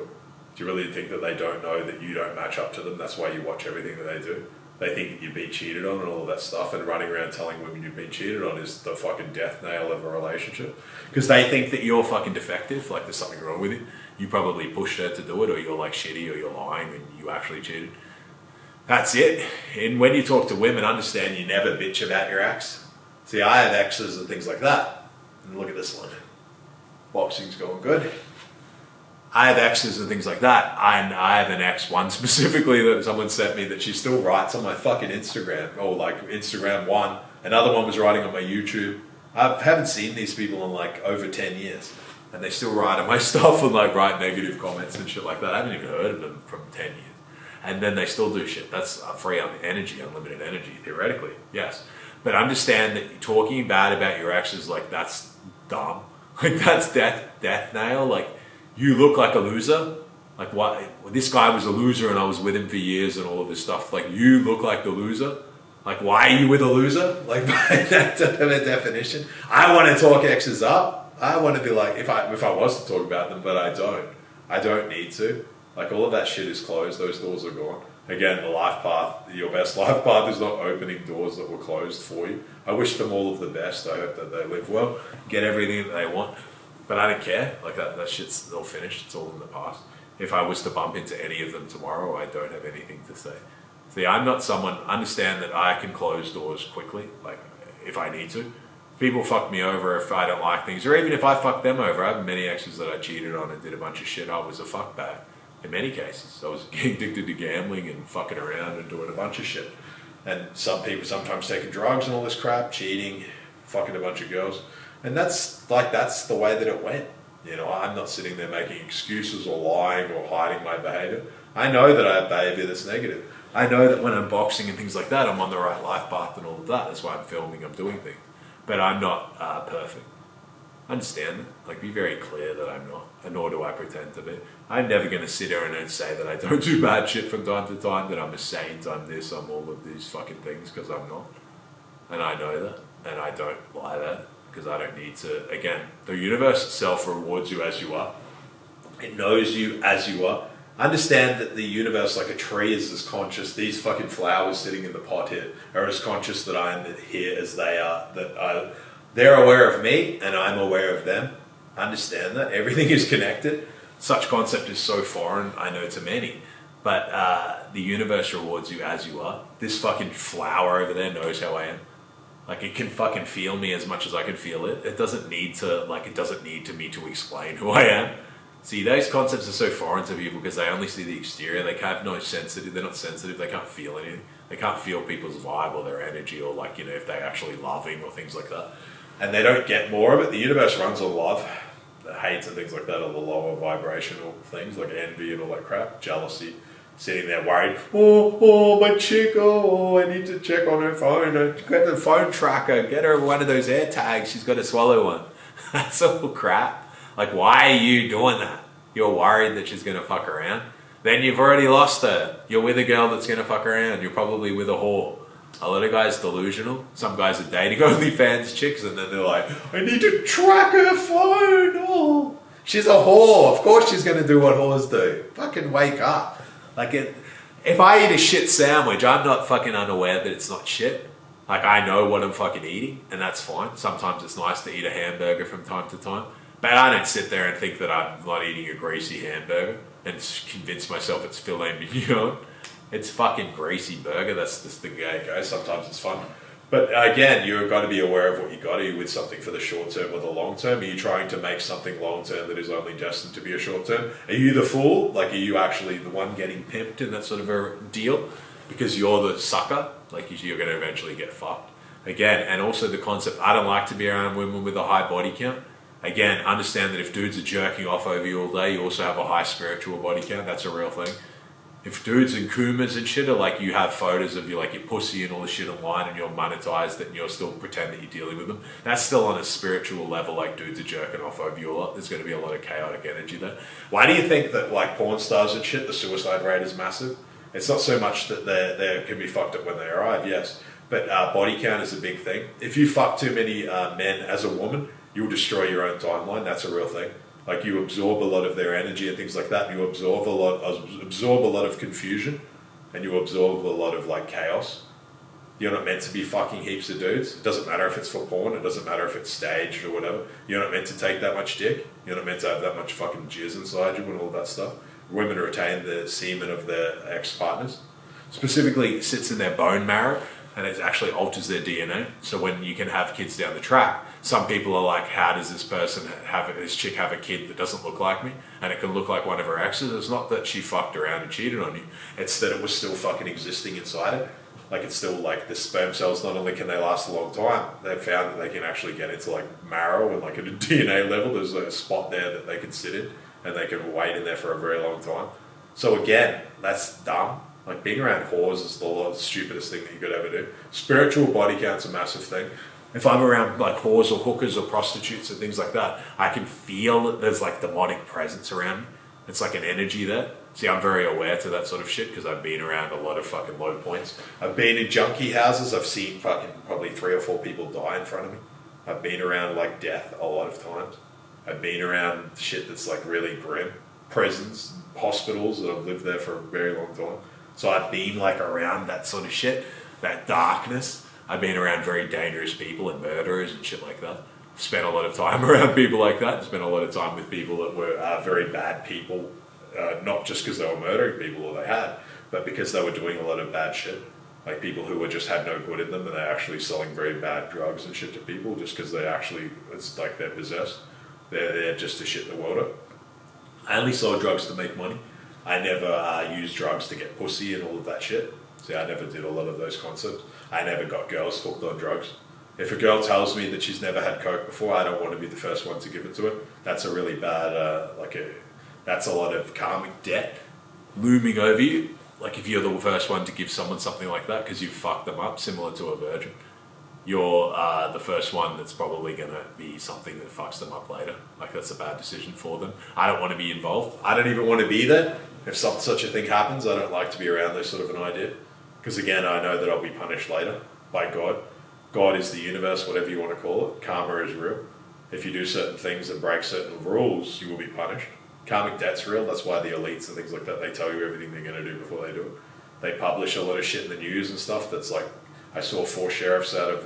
Do you really think that they don't know that you don't match up to them? That's why you watch everything that they do. They think that you've been cheated on and all of that stuff, and running around telling women you've been cheated on is the fucking death nail of a relationship. Because they think that you're fucking defective, like there's something wrong with you. You probably pushed her to do it, or you're like shitty, or you're lying and you actually cheated. That's it. And when you talk to women, understand you never bitch about your ex. See, I have exes and things like that. And look at this one. Boxing's going good. I have exes and things like that. I have an ex, one specifically that someone sent me that she still writes on my fucking Instagram, or like Instagram one. Another one was writing on my YouTube. I haven't seen these people in like over 10 years. And they still write on my stuff and like write negative comments and shit like that. I haven't even heard of them from 10 years. And then they still do shit. That's free energy, unlimited energy, theoretically, yes. But understand that talking bad about your ex is like, that's dumb. Like that's death nail. Like, you look like a loser. Like, what? This guy was a loser and I was with him for years and all of this stuff. Like, you look like the loser. Like, why are you with a loser? Like, by that type of a definition. I want to talk exes up. I want to be like, if I was to talk about them, but I don't. I don't need to. Like, all of that shit is closed. Those doors are gone. Again, the life path, your best life path is not opening doors that were closed for you. I wish them all of the best. I hope that they live well, get everything that they want. But I don't care. Like, that shit's all finished. It's all in the past. If I was to bump into any of them tomorrow, I don't have anything to say. See, I'm not someone, understand that I can close doors quickly, like, if I need to. People fuck me over if I don't like things, or even if I fuck them over. I have many exes that I cheated on and did a bunch of shit. I was a fuck bag. In many cases, I was addicted to gambling and fucking around and doing a bunch of shit. And some people sometimes taking drugs and all this crap, cheating, fucking a bunch of girls. And that's the way that it went. You know, I'm not sitting there making excuses or lying or hiding my behavior. I know that I have behavior that's negative. I know that when I'm boxing and things like that, I'm on the right life path and all of that. That's why I'm filming, I'm doing things. But I'm not perfect. Understand that. Like, be very clear that I'm not, and nor do I pretend to be. I'm never going to sit here and say that I don't do bad shit from time to time, that I'm a saint, I'm this, I'm all of these fucking things, because I'm not. And I know that, and I don't lie that, because I don't need to. Again, the universe itself rewards you as you are. It knows you as you are. Understand that the universe, like a tree, is as conscious. These fucking flowers sitting in the pot here are as conscious that I am here as they are. They're aware of me and I'm aware of them. Understand that. Everything is connected. Such concept is so foreign, I know, to many. But the universe rewards you as you are. This fucking flower over there knows how I am. Like, it can fucking feel me as much as I can feel it. It doesn't need to, me to explain who I am. See, those concepts are so foreign to people because they only see the exterior. They have no sensitive, they're not sensitive, they can't feel anything. They can't feel people's vibe or their energy, or like, you know, if they're actually loving or things like that. And they don't get more of it. The universe runs on love. The hates and things like that are the lower vibrational things, like envy and all that crap, jealousy. Sitting there worried, oh, my chick, oh, I need to check on her phone. Get the phone tracker, get her one of those air tags, she's got to swallow one. That's all crap. Like, why are you doing that? You're worried that she's going to fuck around? Then you've already lost her. You're with a girl that's going to fuck around. You're probably with a whore. A lot of guys delusional. Some guys are dating OnlyFans chicks and then they're like, I need to track her phone. Oh, she's a whore. Of course she's going to do what whores do. Fucking wake up. Like, if I eat a shit sandwich, I'm not fucking unaware that it's not shit. Like, I know what I'm fucking eating, and that's fine. Sometimes it's nice to eat a hamburger from time to time. But I don't sit there and think that I'm not eating a greasy hamburger and convince myself it's filet mignon. It's fucking greasy burger. That's just the way it goes. Sometimes it's fun. But again, you've got to be aware of what you got. Are you with something for the short term or the long term? Are you trying to make something long term that is only destined to be a short term? Are you the fool? Like, are you actually the one getting pimped in that sort of a deal? Because you're the sucker? Like, you're going to eventually get fucked. Again, and also the concept, I don't like to be around women with a high body count. Again, understand that if dudes are jerking off over you all day, you also have a high spiritual body count. That's a real thing. If dudes and kumas and shit are like, you have photos of you, like, your pussy and all this shit online and you're monetized and you're still pretend that you're dealing with them, that's still on a spiritual level. Like, dudes are jerking off over you a lot. There's going to be a lot of chaotic energy there. Why do you think that, like, porn stars and shit, the suicide rate is massive? It's not so much that they can be fucked up when they arrive, yes. But body count is a big thing. If you fuck too many men as a woman, you'll destroy your own timeline. That's a real thing. Like you absorb a lot of their energy and things like that. And you absorb a lot of confusion, and you absorb a lot of like chaos. You're not meant to be fucking heaps of dudes. It doesn't matter if it's for porn. It doesn't matter if it's staged or whatever. You're not meant to take that much dick. You're not meant to have that much fucking jizz inside you and all that stuff. Women retain the semen of their ex-partners. Specifically, it sits in their bone marrow, and it actually alters their DNA. So when you can have kids down the track, some people are like, how does this chick have a kid that doesn't look like me? And it can look like one of her exes. It's not that she fucked around and cheated on you. It's that it was still fucking existing inside it. Like it's still like the sperm cells, not only can they last a long time, they've found that they can actually get into like marrow and like at a DNA level, there's a spot there that they can sit in and they can wait in there for a very long time. So again, that's dumb. Like being around whores is the stupidest thing that you could ever do. Spiritual body count's a massive thing. If I'm around like whores or hookers or prostitutes and things like that, I can feel that there's like demonic presence around me. It's like an energy there. See, I'm very aware to that sort of shit because I've been around a lot of fucking low points. I've been in junkie houses. I've seen fucking probably 3 or 4 people die in front of me. I've been around like death a lot of times. I've been around shit that's like really grim. Prisons, hospitals that I've lived there for a very long time. So I've been like around that sort of shit, that darkness. I've been around very dangerous people and murderers and shit like that. I've spent a lot of time around people like that. I've spent a lot of time with people that were very bad people, not just because they were murdering people or they had, but because they were doing a lot of bad shit. Like people who just had no good in them and they're actually selling very bad drugs and shit to people just because it's like they're possessed. They're there just to shit the world up. I only sold drugs to make money. I never used drugs to get pussy and all of that shit. See, I never did a lot of those concepts. I never got girls hooked on drugs. If a girl tells me that she's never had coke before, I don't want to be the first one to give it to her. That's a really bad, that's a lot of karmic debt looming over you. Like if you're the first one to give someone something like that because you fucked them up, similar to a virgin, you're the first one that's probably going to be something that fucks them up later. Like that's a bad decision for them. I don't want to be involved. I don't even want to be there. If such a thing happens, I don't like to be around this sort of an idea. Because again, I know that I'll be punished later by God. God is the universe, whatever you want to call it. Karma is real. If you do certain things and break certain rules, you will be punished. Karmic debt's real. That's why the elites and things like that, they tell you everything they're going to do before they do it. They publish a lot of shit in the news and stuff that's like, I saw 4 sheriffs out of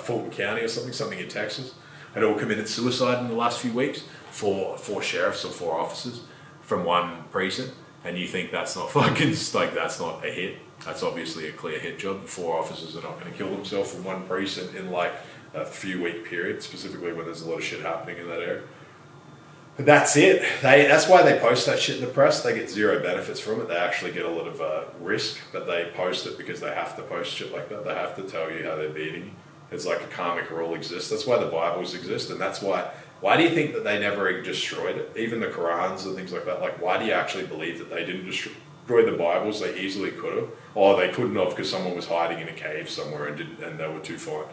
Fulton County or something in Texas, had all committed suicide in the last few weeks. 4 sheriffs or 4 officers from one precinct. And you think that's not fucking, like that's not a hit. That's obviously a clear hit job. The 4 officers are not going to kill themselves from one precinct in like a few week period, specifically when there's a lot of shit happening in that area. But that's it. That's why they post that shit in the press. They get 0 benefits from it. They actually get a lot of risk, but they post it because they have to post shit like that. They have to tell you how they're beating you. It's like a karmic rule exists. That's why the Bibles exist, and that's why do you think that they never destroyed it? Even the Qurans and things like that. Like, why do you actually believe that they didn't destroy the Bibles? They easily could have. Or they couldn't have because someone was hiding in a cave somewhere and they were too fine.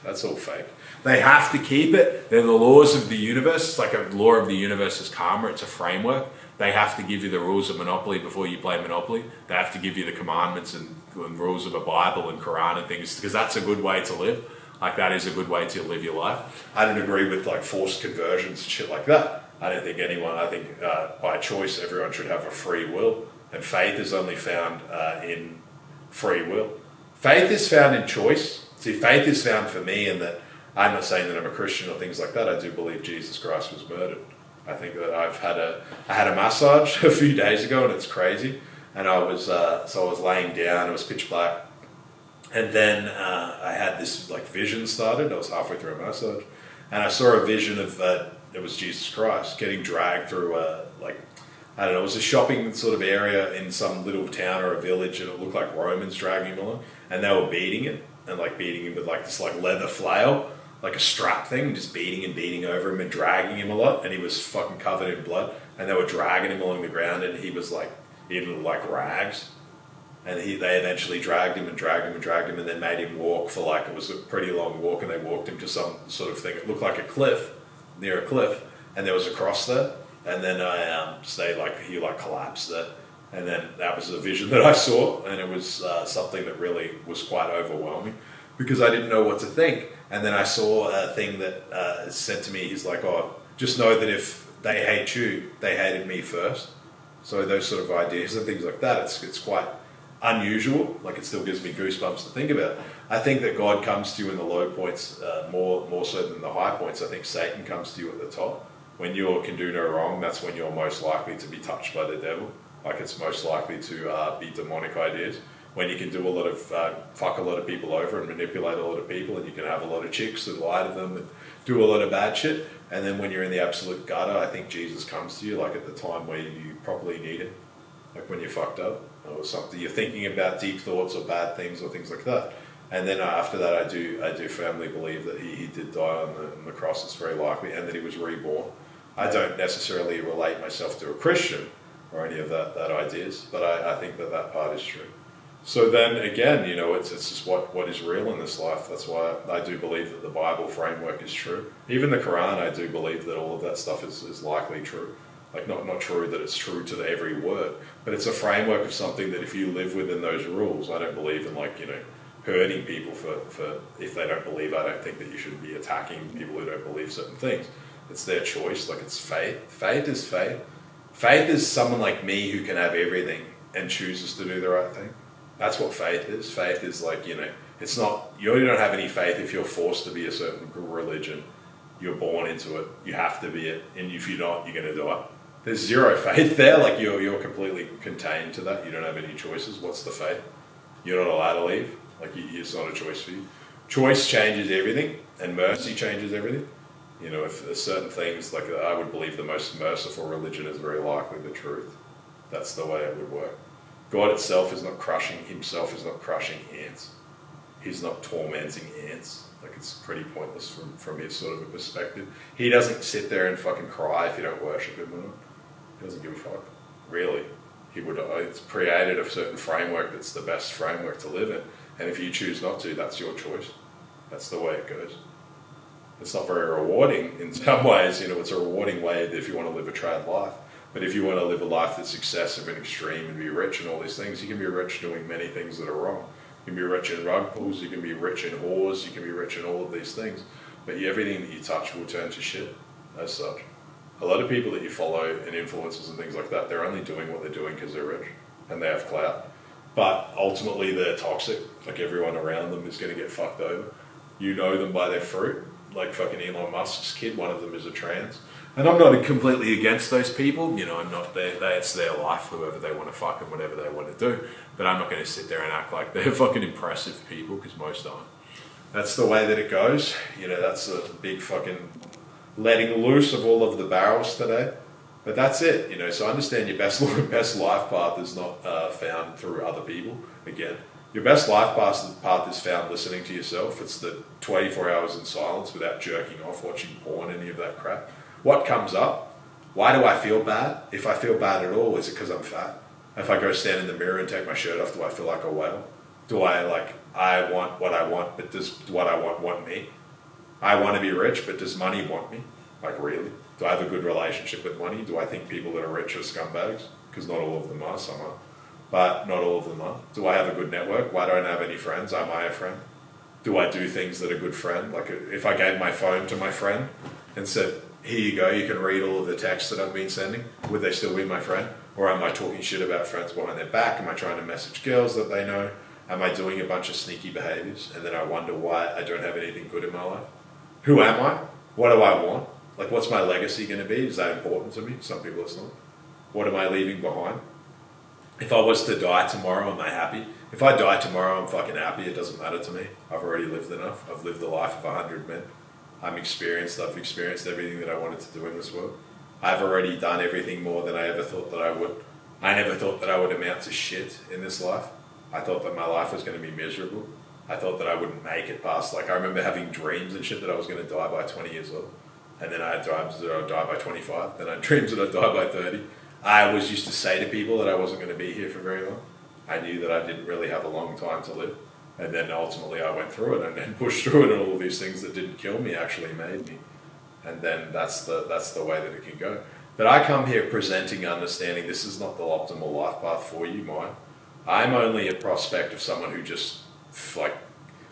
That's all fake. They have to keep it. They're the laws of the universe. It's like a law of the universe is karma. It's a framework. They have to give you the rules of Monopoly before you play Monopoly. They have to give you the commandments and rules of a Bible and Quran and things because that's a good way to live. Like that is a good way to live your life. I don't agree with like forced conversions and shit like that. I think by choice everyone should have a free will, and faith is only found in free will. Faith is found in choice. See, faith is found for me in that I'm not saying that I'm a Christian or things like that. I do believe Jesus Christ was murdered. I think that I had a massage a few days ago and it's crazy. And I was laying down. It was pitch black. And then I had this like vision started. I was halfway through a massage, and I saw a vision of it was Jesus Christ getting dragged through it was a shopping sort of area in some little town or a village, and it looked like Romans dragging him along, and they were beating him with like this like leather flail, like a strap thing, just beating over him and dragging him a lot, and he was fucking covered in blood, and they were dragging him along the ground, and he was like in like rags. And they eventually dragged him, and then made him walk for like, it was a pretty long walk, and they walked him to some sort of thing. It looked like a cliff, near a cliff, and there was a cross there. And then he collapsed there. And then that was a vision that I saw, and it was something that really was quite overwhelming because I didn't know what to think. And then I saw a thing that said to me, he's like, oh, just know that if they hate you, they hated me first. So those sort of ideas and things like that, it's quite unusual. Like, it still gives me goosebumps to think about. I think that God comes to you in the low points more so than the high points. I think Satan comes to you at the top. When you can do no wrong, that's when you're most likely to be touched by the devil. Like, it's most likely to be demonic ideas. When you can do a lot of, fuck a lot of people over and manipulate a lot of people, and you can have a lot of chicks and lie to them and do a lot of bad shit. And then when you're in the absolute gutter, I think Jesus comes to you, like at the time where you probably need it. Like when you're fucked up or something, you're thinking about deep thoughts or bad things or things like that. And then after that, I do firmly believe that he did die on the cross. It's very likely, and that he was reborn. I don't necessarily relate myself to a Christian or any of that ideas, but I think that part is true. So then again, it's just what is real in this life. That's why I do believe that the Bible framework is true. Even the Quran, I do believe that all of that stuff is likely true. Like, not true that it's true to every word, but it's a framework of something that if you live within those rules, I don't believe in hurting people for if they don't believe. I don't think that you should be attacking people who don't believe certain things. It's their choice. Like, it's faith. Faith is faith. Faith is someone like me who can have everything and chooses to do the right thing. That's what faith is. Faith is it's not, you don't have any faith if you're forced to be a certain religion. You're born into it. You have to be it. And if you're not, you're going to die. There's zero faith there. Like, you're completely contained to that. You don't have any choices. What's the faith? You're not allowed to leave. Like, it's not a choice for you. Choice changes everything, and mercy changes everything. If there's certain things, like, I would believe the most merciful religion is very likely the truth. That's the way it would work. God himself is not crushing ants. He's not tormenting ants. Like, it's pretty pointless from his sort of a perspective. He doesn't sit there and fucking cry if you don't worship him or not. He doesn't give a fuck. Really. It's created a certain framework that's the best framework to live in. And if you choose not to, that's your choice. That's the way it goes. It's not very rewarding in some ways. It's a rewarding way if you want to live a trad life. But if you want to live a life that's excessive and extreme and be rich and all these things, you can be rich doing many things that are wrong. You can be rich in rug pulls, you can be rich in whores, you can be rich in all of these things. But everything that you touch will turn to shit as such. A lot of people that you follow and influencers and things like that, they're only doing what they're doing because they're rich and they have clout. But ultimately they're toxic. Like, everyone around them is going to get fucked over. You know them by their fruit. Like fucking Elon Musk's kid, one of them is a trans. And I'm not completely against those people. I'm not there. It's their life, whoever they want to fuck and whatever they want to do. But I'm not going to sit there and act like they're fucking impressive people, because most aren't. That's the way that it goes. That's a big fucking letting loose of all of the barrels today. But that's it. So understand your best life path is not found through other people. Again, your best life path is found listening to yourself. It's the 24 hours in silence without jerking off, watching porn, any of that crap. What comes up? Why do I feel bad? If I feel bad at all, is it because I'm fat? If I go stand in the mirror and take my shirt off, do I feel like a whale? Do I want what I want, but does what I want me? I want to be rich, but does money want me? Like, really? Do I have a good relationship with money? Do I think people that are rich are scumbags? Because not all of them are, some are. But not all of them are. Do I have a good network? Why don't I have any friends? Am I a friend? Do I do things that are good friend? Like, if I gave my phone to my friend and said, here you go, you can read all of the texts that I've been sending, would they still be my friend? Or am I talking shit about friends behind their back? Am I trying to message girls that they know? Am I doing a bunch of sneaky behaviors? And then I wonder why I don't have anything good in my life. Who am I? What do I want? Like, what's my legacy going to be? Is that important to me? Some people it's not. What am I leaving behind? If I was to die tomorrow, am I happy? If I die tomorrow, I'm fucking happy. It doesn't matter to me. I've already lived enough. I've lived the life of 100 men. I've experienced everything that I wanted to do in this world. I've already done everything more than I ever thought that I would. I never thought that I would amount to shit in this life. I thought that my life was going to be miserable. I thought that I wouldn't make it past, I remember having dreams and shit that I was going to die by 20 years old. And then I had dreams that I would die by 25. Then I had dreams that I'd die by 30. I always used to say to people that I wasn't going to be here for very long. I knew that I didn't really have a long time to live. And then ultimately I went through it and then pushed through it, and all of these things that didn't kill me actually made me. And then that's the way that it can go. But I come here presenting, understanding this is not the optimal life path for you, mine. I'm only a prospect of someone who just, like,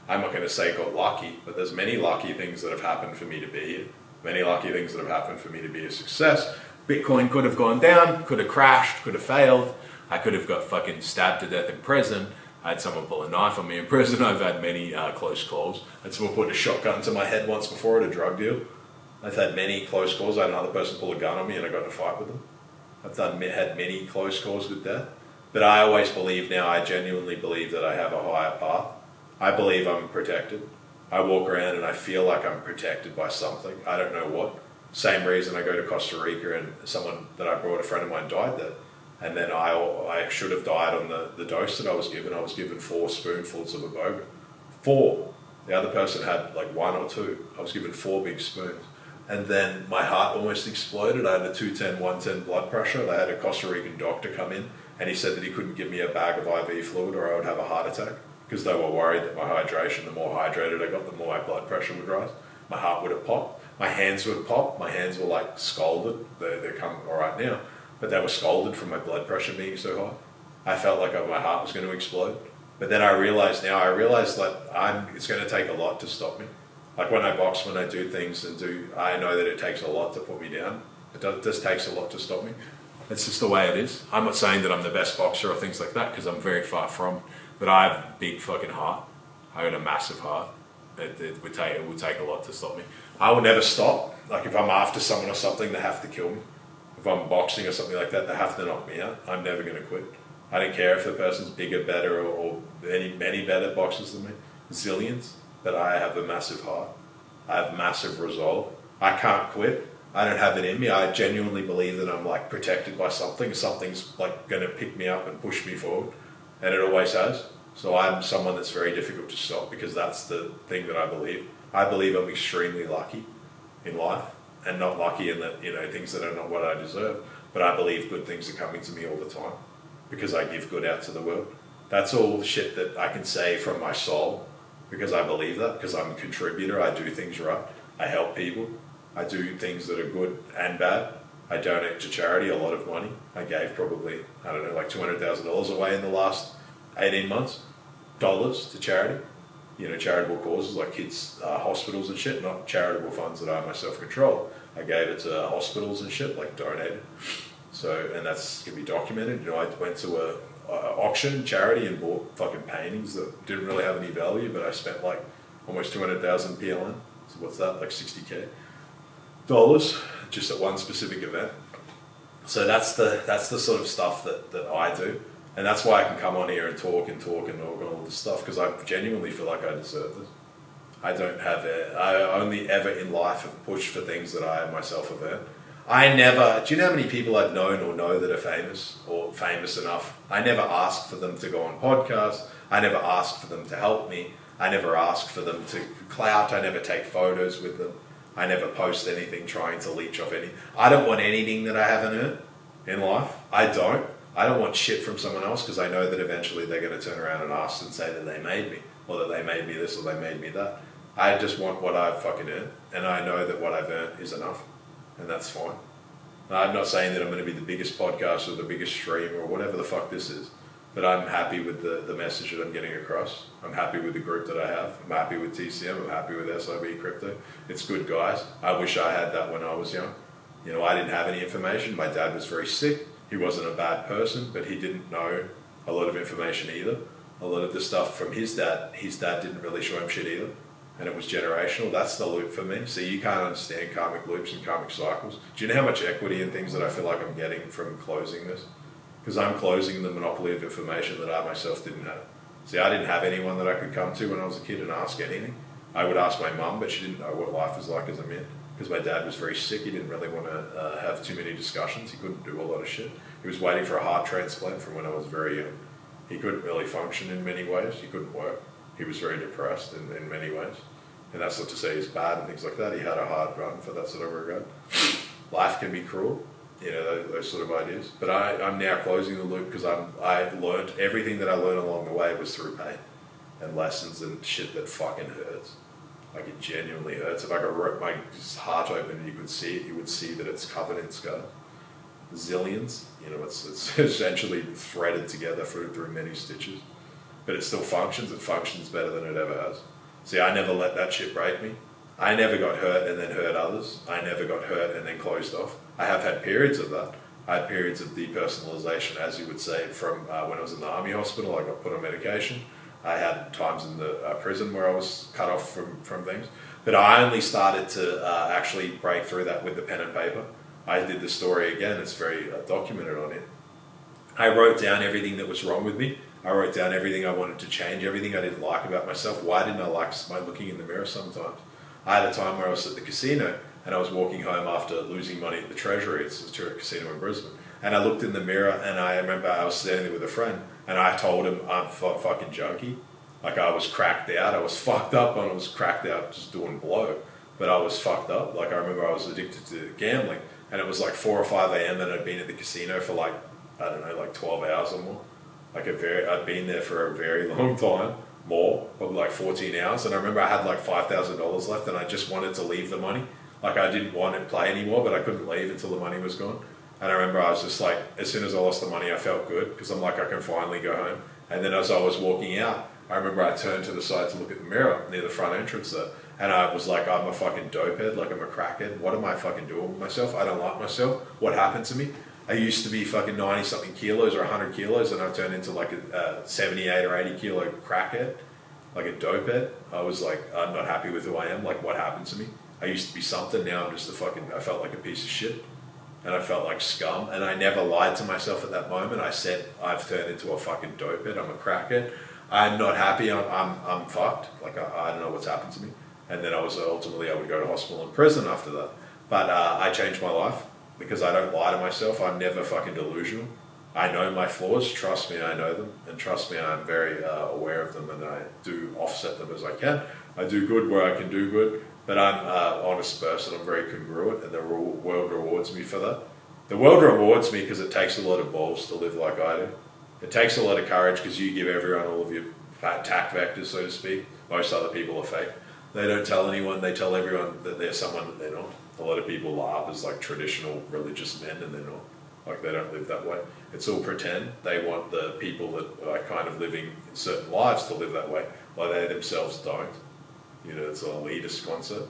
I'm not going to say got lucky, but there's many lucky things that have happened for me to be here. Many lucky things that have happened for me to be a success. Bitcoin could have gone down, could have crashed, could have failed. I could have got fucking stabbed to death in prison. I had someone pull a knife on me in prison. I've had many close calls. I had someone put a shotgun to my head once before at a drug deal. I've had many close calls. I had another person pull a gun on me and I got in a fight with them. I've had many close calls with death. But I always believe now, I genuinely believe that I have a higher path. I believe I'm protected. I walk around and I feel like I'm protected by something. I don't know what. Same reason I go to Costa Rica and someone that I brought, a friend of mine, died there. And then I should have died on the dose that I was given. I was given 4 spoonfuls of iboga. 4. The other person had like 1 or 2. I was given 4 big spoons. And then my heart almost exploded. I had a 210, 110 blood pressure. They had a Costa Rican doctor come in and he said that he couldn't give me a bag of IV fluid or I would have a heart attack because they were worried that my hydration, the more hydrated I got, the more my blood pressure would rise. My heart would have popped. My hands would pop. My hands were like scalded. They're coming all right now. But they were scalded from my blood pressure being so high. I felt like my heart was going to explode. But then I realized that it's going to take a lot to stop me. Like when I box, when I do things I know that it takes a lot to put me down. This takes a lot to stop me. It's just the way it is. I'm not saying that I'm the best boxer or things like that because I'm very far from. But I have a big fucking heart. I got a massive heart. It would take a lot to stop me. I will never stop. Like if I'm after someone or something, they have to kill me. If I'm boxing or something like that, they have to knock me out. I'm never going to quit. I don't care if the person's bigger, better, or many better boxers than me. Zillions. But I have a massive heart. I have massive resolve. I can't quit. I don't have it in me. I genuinely believe that I'm like protected by something. Something's like going to pick me up and push me forward. And it always has. So I'm someone that's very difficult to stop because that's the thing that I believe. I believe I'm extremely lucky in life. And not lucky in that, things that are not what I deserve. But I believe good things are coming to me all the time because I give good out to the world. That's all the shit that I can say from my soul because I believe that, because I'm a contributor. I do things right. I help people. I do things that are good and bad. I donate to charity a lot of money. I gave probably, like $200,000 away in the last 18 months, dollars to charity. Charitable causes like kids' hospitals and shit, not charitable funds that I myself control. I gave it to hospitals and shit, like donated. So, and that's can be documented. I went to a auction charity and bought fucking paintings that didn't really have any value, but I spent like almost 200,000 PLN. So what's that? Like $60K just at one specific event. So that's the sort of stuff that I do. And that's why I can come on here and talk and all this stuff, because I genuinely feel like I deserve this. I only ever in life have pushed for things that I myself have earned. Do you know how many people I've known or know that are famous or famous enough? I never asked for them to go on podcasts. I never asked for them to help me. I never asked for them to clout. I never take photos with them. I never post anything trying to leech off any. I don't want anything that I haven't earned in life. I don't want shit from someone else because I know that eventually they're going to turn around and ask and say that they made me, or that they made me this, or they made me that. I just want what I've fucking earned, and I know that what I've earned is enough, and that's fine. I'm not saying that I'm going to be the biggest podcast or the biggest streamer or whatever the fuck this is, but I'm happy with the message that I'm getting across. I'm happy with the group that I have. I'm happy with TCM. I'm happy with SRB Crypto. It's good, guys. I wish I had that when I was young. I didn't have any information. My dad was very sick. He wasn't a bad person, but he didn't know a lot of information either. A lot of the stuff from his dad didn't really show him shit either. And it was generational. That's the loop for me. So you can't understand karmic loops and karmic cycles. Do you know how much equity and things that I feel like I'm getting from closing this? Because I'm closing the monopoly of information that I myself didn't have. See, I didn't have anyone that I could come to when I was a kid and ask anything. I would ask my mum, but she didn't know what life was like as a man. Because my dad was very sick. He didn't really want to have too many discussions. He couldn't do a lot of shit. He was waiting for a heart transplant from when I was very young. He couldn't really function in many ways. He couldn't work. He was very depressed in many ways. And that's not to say he's bad and things like that. He had a hard run for that sort of regard. Life can be cruel, those sort of ideas. But I'm now closing the loop because I learned everything that I learned along the way was through pain and lessons and shit that fucking hurts. Like it genuinely hurts. If I could rip my heart open and you could see it, you would see that it's covered in scars. zillions. It's essentially threaded together through many stitches, but it still functions. It functions better than it ever has. See, I never let that shit break me. I never got hurt and then hurt others. I never got hurt and then closed off. I have had periods of that. I had periods of depersonalization, as you would say, from when I was in the army hospital. I got put on medication. I had times in the prison where I was cut off from things. But I only started to actually break through that with the pen and paper. I did the story again. It's very documented on it. I wrote down everything that was wrong with me. I wrote down everything I wanted to change, everything I didn't like about myself. Why didn't I like my looking in the mirror sometimes? I had a time where I was at the casino and I was walking home after losing money at the Treasury. It's a casino in Brisbane. And I looked in the mirror and I remember I was standing there with a friend and I told him I'm fucking junkie. Like I was cracked out. I was fucked up and I was cracked out just doing blow. But I was fucked up. Like I remember I was addicted to gambling and it was like 4 or 5 a.m. and I'd been at the casino for like, I don't know, like 12 hours or more. Like I'd been there for a very long time, more, probably like 14 hours. And I remember I had like $5,000 left and I just wanted to leave the money. Like I didn't want to play anymore, but I couldn't leave until the money was gone. And I remember I was just like, as soon as I lost the money, I felt good because I'm like, I can finally go home. And then as I was walking out, I remember I turned to the side to look at the mirror near the front entrance there. And I was like, I'm a fucking dopehead, like I'm a crackhead. What am I fucking doing with myself? I don't like myself. What happened to me? I used to be fucking 90 something kilos or 100 kilos and I turned into like a 78 or 80 kilo crackhead, like a dopehead. I was like, I'm not happy with who I am. Like what happened to me? I used to be something. Now I'm just I felt like a piece of shit and I felt like scum. And I never lied to myself at that moment. I said, I've turned into a fucking dopehead. I'm a crackhead. I'm not happy. I'm fucked. Like I don't know what's happened to me. And then I would go to hospital and prison after that. But I changed my life. Because I don't lie to myself, I'm never fucking delusional. I know my flaws, trust me, I know them, and trust me, I'm very aware of them, and I do offset them as I can. I do good where I can do good, but I'm an honest person, I'm very congruent, and the world rewards me for that. The world rewards me because it takes a lot of balls to live like I do. It takes a lot of courage because you give everyone all of your tact vectors, so to speak. Most other people are fake. They don't tell anyone, they tell everyone that they're someone that they're not. A lot of people laugh as like traditional religious men and they're not. Like they don't live that way. It's all pretend. They want the people that are kind of living certain lives to live that way, while they themselves don't. It's an elitist concept.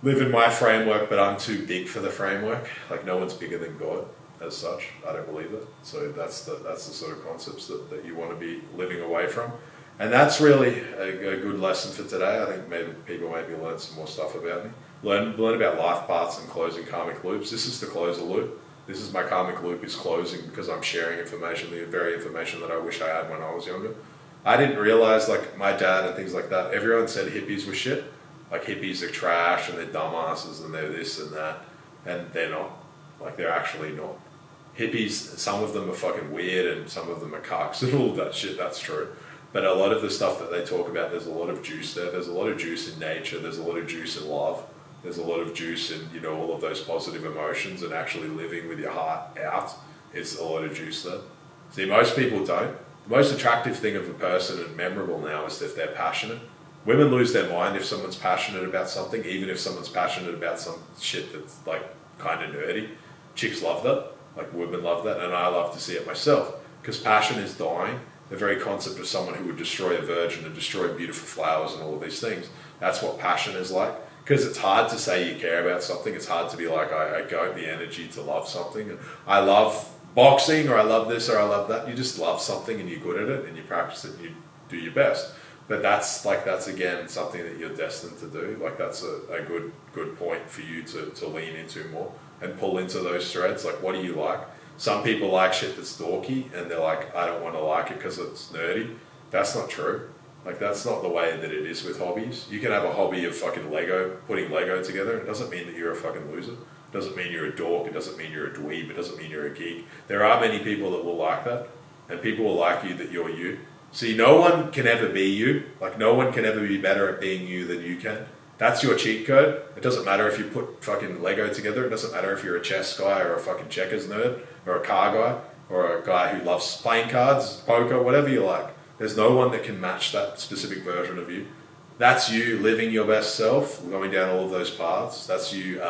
Live in my framework, but I'm too big for the framework. Like no one's bigger than God as such. I don't believe it. So that's the sort of concepts that you want to be living away from. And that's really a good lesson for today. I think maybe people learn some more stuff about me. Learn about life paths and closing karmic loops. This is to close a loop. This is my karmic loop is closing because I'm sharing information, the very information that I wish I had when I was younger. I didn't realize, like my dad and things like that, everyone said hippies were shit. Like hippies are trash and they're dumbasses and they're this and that. And they're not. Like they're actually not. Hippies, some of them are fucking weird and some of them are cucks and all that shit, that's true. But a lot of the stuff that they talk about, there's a lot of juice there. There's a lot of juice in nature. There's a lot of juice in love. There's a lot of juice in, all of those positive emotions and actually living with your heart out. It's a lot of juice there. See, most people don't. The most attractive thing of a person and memorable now is if they're passionate. Women lose their mind if someone's passionate about something, even if someone's passionate about some shit that's like kind of nerdy. Chicks love that. Like women love that. And I love to see it myself. Because passion is dying. The very concept of someone who would destroy a virgin and destroy beautiful flowers and all of these things. That's what passion is like. Because it's hard to say you care about something. It's hard to be like, I got the energy to love something. And I love boxing, or I love this, or I love that. You just love something and you're good at it and you practice it and you do your best. But that's again something that you're destined to do. Like that's a good point for you to lean into more and pull into those threads. Like what do you like? Some people like shit that's dorky and they're like, I don't want to like it because it's nerdy. That's not true. Like that's not the way that it is with hobbies. You can have a hobby of fucking putting Lego together. It doesn't mean that you're a fucking loser. It doesn't mean you're a dork. It doesn't mean you're a dweeb. It doesn't mean you're a geek. There are many people that will like that, and people will like you that you're you. See, no one can ever be you. Like no one can ever be better at being you than you can. That's your cheat code. It doesn't matter if you put fucking Lego together. It doesn't matter if you're a chess guy or a fucking checkers nerd or a car guy or a guy who loves playing cards, poker, whatever you like. There's no one that can match that specific version of you. That's you living your best self, going down all of those paths. That's you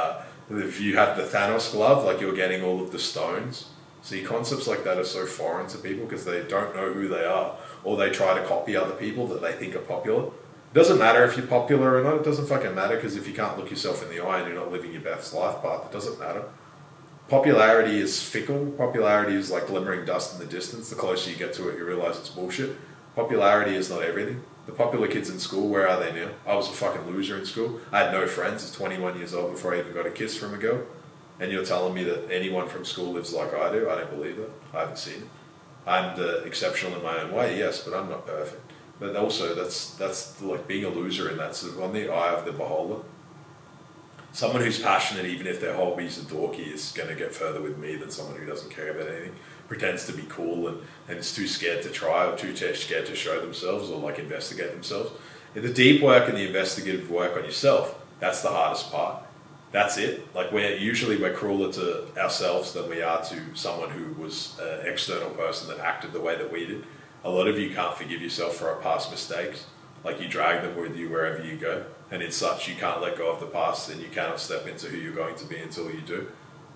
If you have the Thanos glove, like you're getting all of the stones. See, concepts like that are so foreign to people because they don't know who they are, or they try to copy other people that they think are popular. It doesn't matter if you're popular or not. It doesn't fucking matter, because if you can't look yourself in the eye and you're not living your best life path, it doesn't matter. Popularity is fickle. Popularity is like glimmering dust in the distance. The closer you get to it, you realize it's bullshit. Popularity is not everything. The popular kids in school, where are they now? I was a fucking loser in school. I had no friends. I was 21 years old before I even got a kiss from a girl. And you're telling me that anyone from school lives like I do? I don't believe that. I haven't seen it. I'm the exceptional in my own way, yes, but I'm not perfect. But also, that's like being a loser, and that's on the eye of the beholder. Someone who's passionate, even if their hobbies are dorky, is going to get further with me than someone who doesn't care about anything, pretends to be cool and is too scared to try, or too scared to show themselves or like investigate themselves. The deep work and the investigative work on yourself, that's the hardest part. That's it. Like we're crueler to ourselves than we are to someone who was an external person that acted the way that we did. A lot of you can't forgive yourself for our past mistakes. Like you drag them with you wherever you go. And in such, you can't let go of the past, and you cannot step into who you're going to be until you do.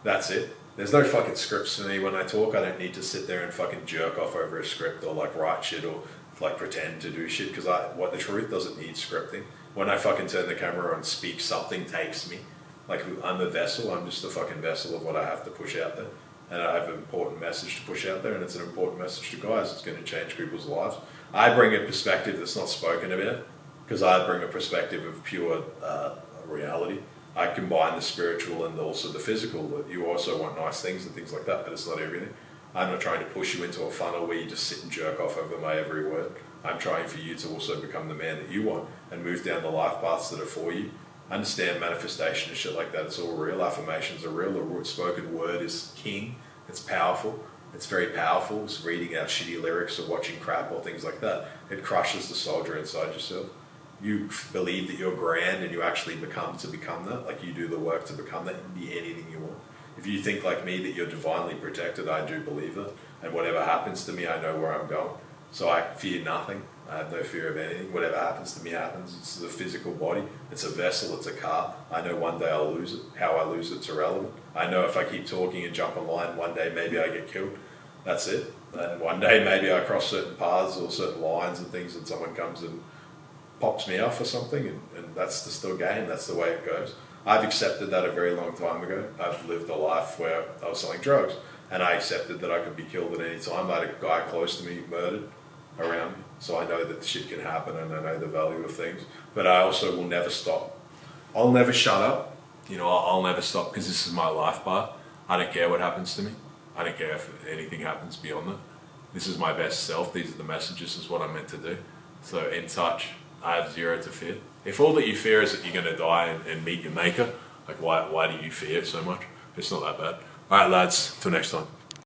That's it. There's no fucking scripts for me when I talk. I don't need to sit there and fucking jerk off over a script or like write shit or like pretend to do shit, because the truth doesn't need scripting. When I fucking turn the camera on and speak, something takes me. Like I'm a vessel. I'm just a fucking vessel of what I have to push out there. And I have an important message to push out there, and it's an important message to guys. It's going to change people's lives. I bring a perspective that's not spoken about, because I bring a perspective of pure reality. I combine the spiritual and also the physical. But you also want nice things and things like that, but it's not everything. I'm not trying to push you into a funnel where you just sit and jerk off over my every word. I'm trying for you to also become the man that you want and move down the life paths that are for you. Understand manifestation and shit like that. It's all real. Affirmations are real. The spoken word is king. It's powerful. It's very powerful. It's reading out shitty lyrics or watching crap or things like that. It crushes the soldier inside yourself. You believe that you're grand and you actually become that. Like you do the work to become that. You can be anything you want. If you think like me that you're divinely protected, I do believe it. And whatever happens to me, I know where I'm going. So I fear nothing. I have no fear of anything. Whatever happens to me happens. It's the physical body. It's a vessel. It's a car. I know one day I'll lose it. How I lose it's irrelevant. I know if I keep talking and jump on line, one day maybe I get killed. That's it. And one day maybe I cross certain paths or certain lines and things, and someone comes and pops me off or something, and that's just the game. That's the way it goes. I've accepted that a very long time ago. I've lived a life where I was selling drugs, and I accepted that I could be killed at any time. I had a guy close to me murdered around me, so I know that shit can happen, and I know the value of things. But I also will never stop. I'll never shut up. I'll never stop, because this is my life path. I don't care what happens to me. I don't care if anything happens beyond that. This is my best self. These are the messages. This is what I'm meant to do. So in touch, I have zero to fear. If all that you fear is that you're going to die and meet your maker, like why do you fear so much? It's not that bad. All right, lads. Till next time.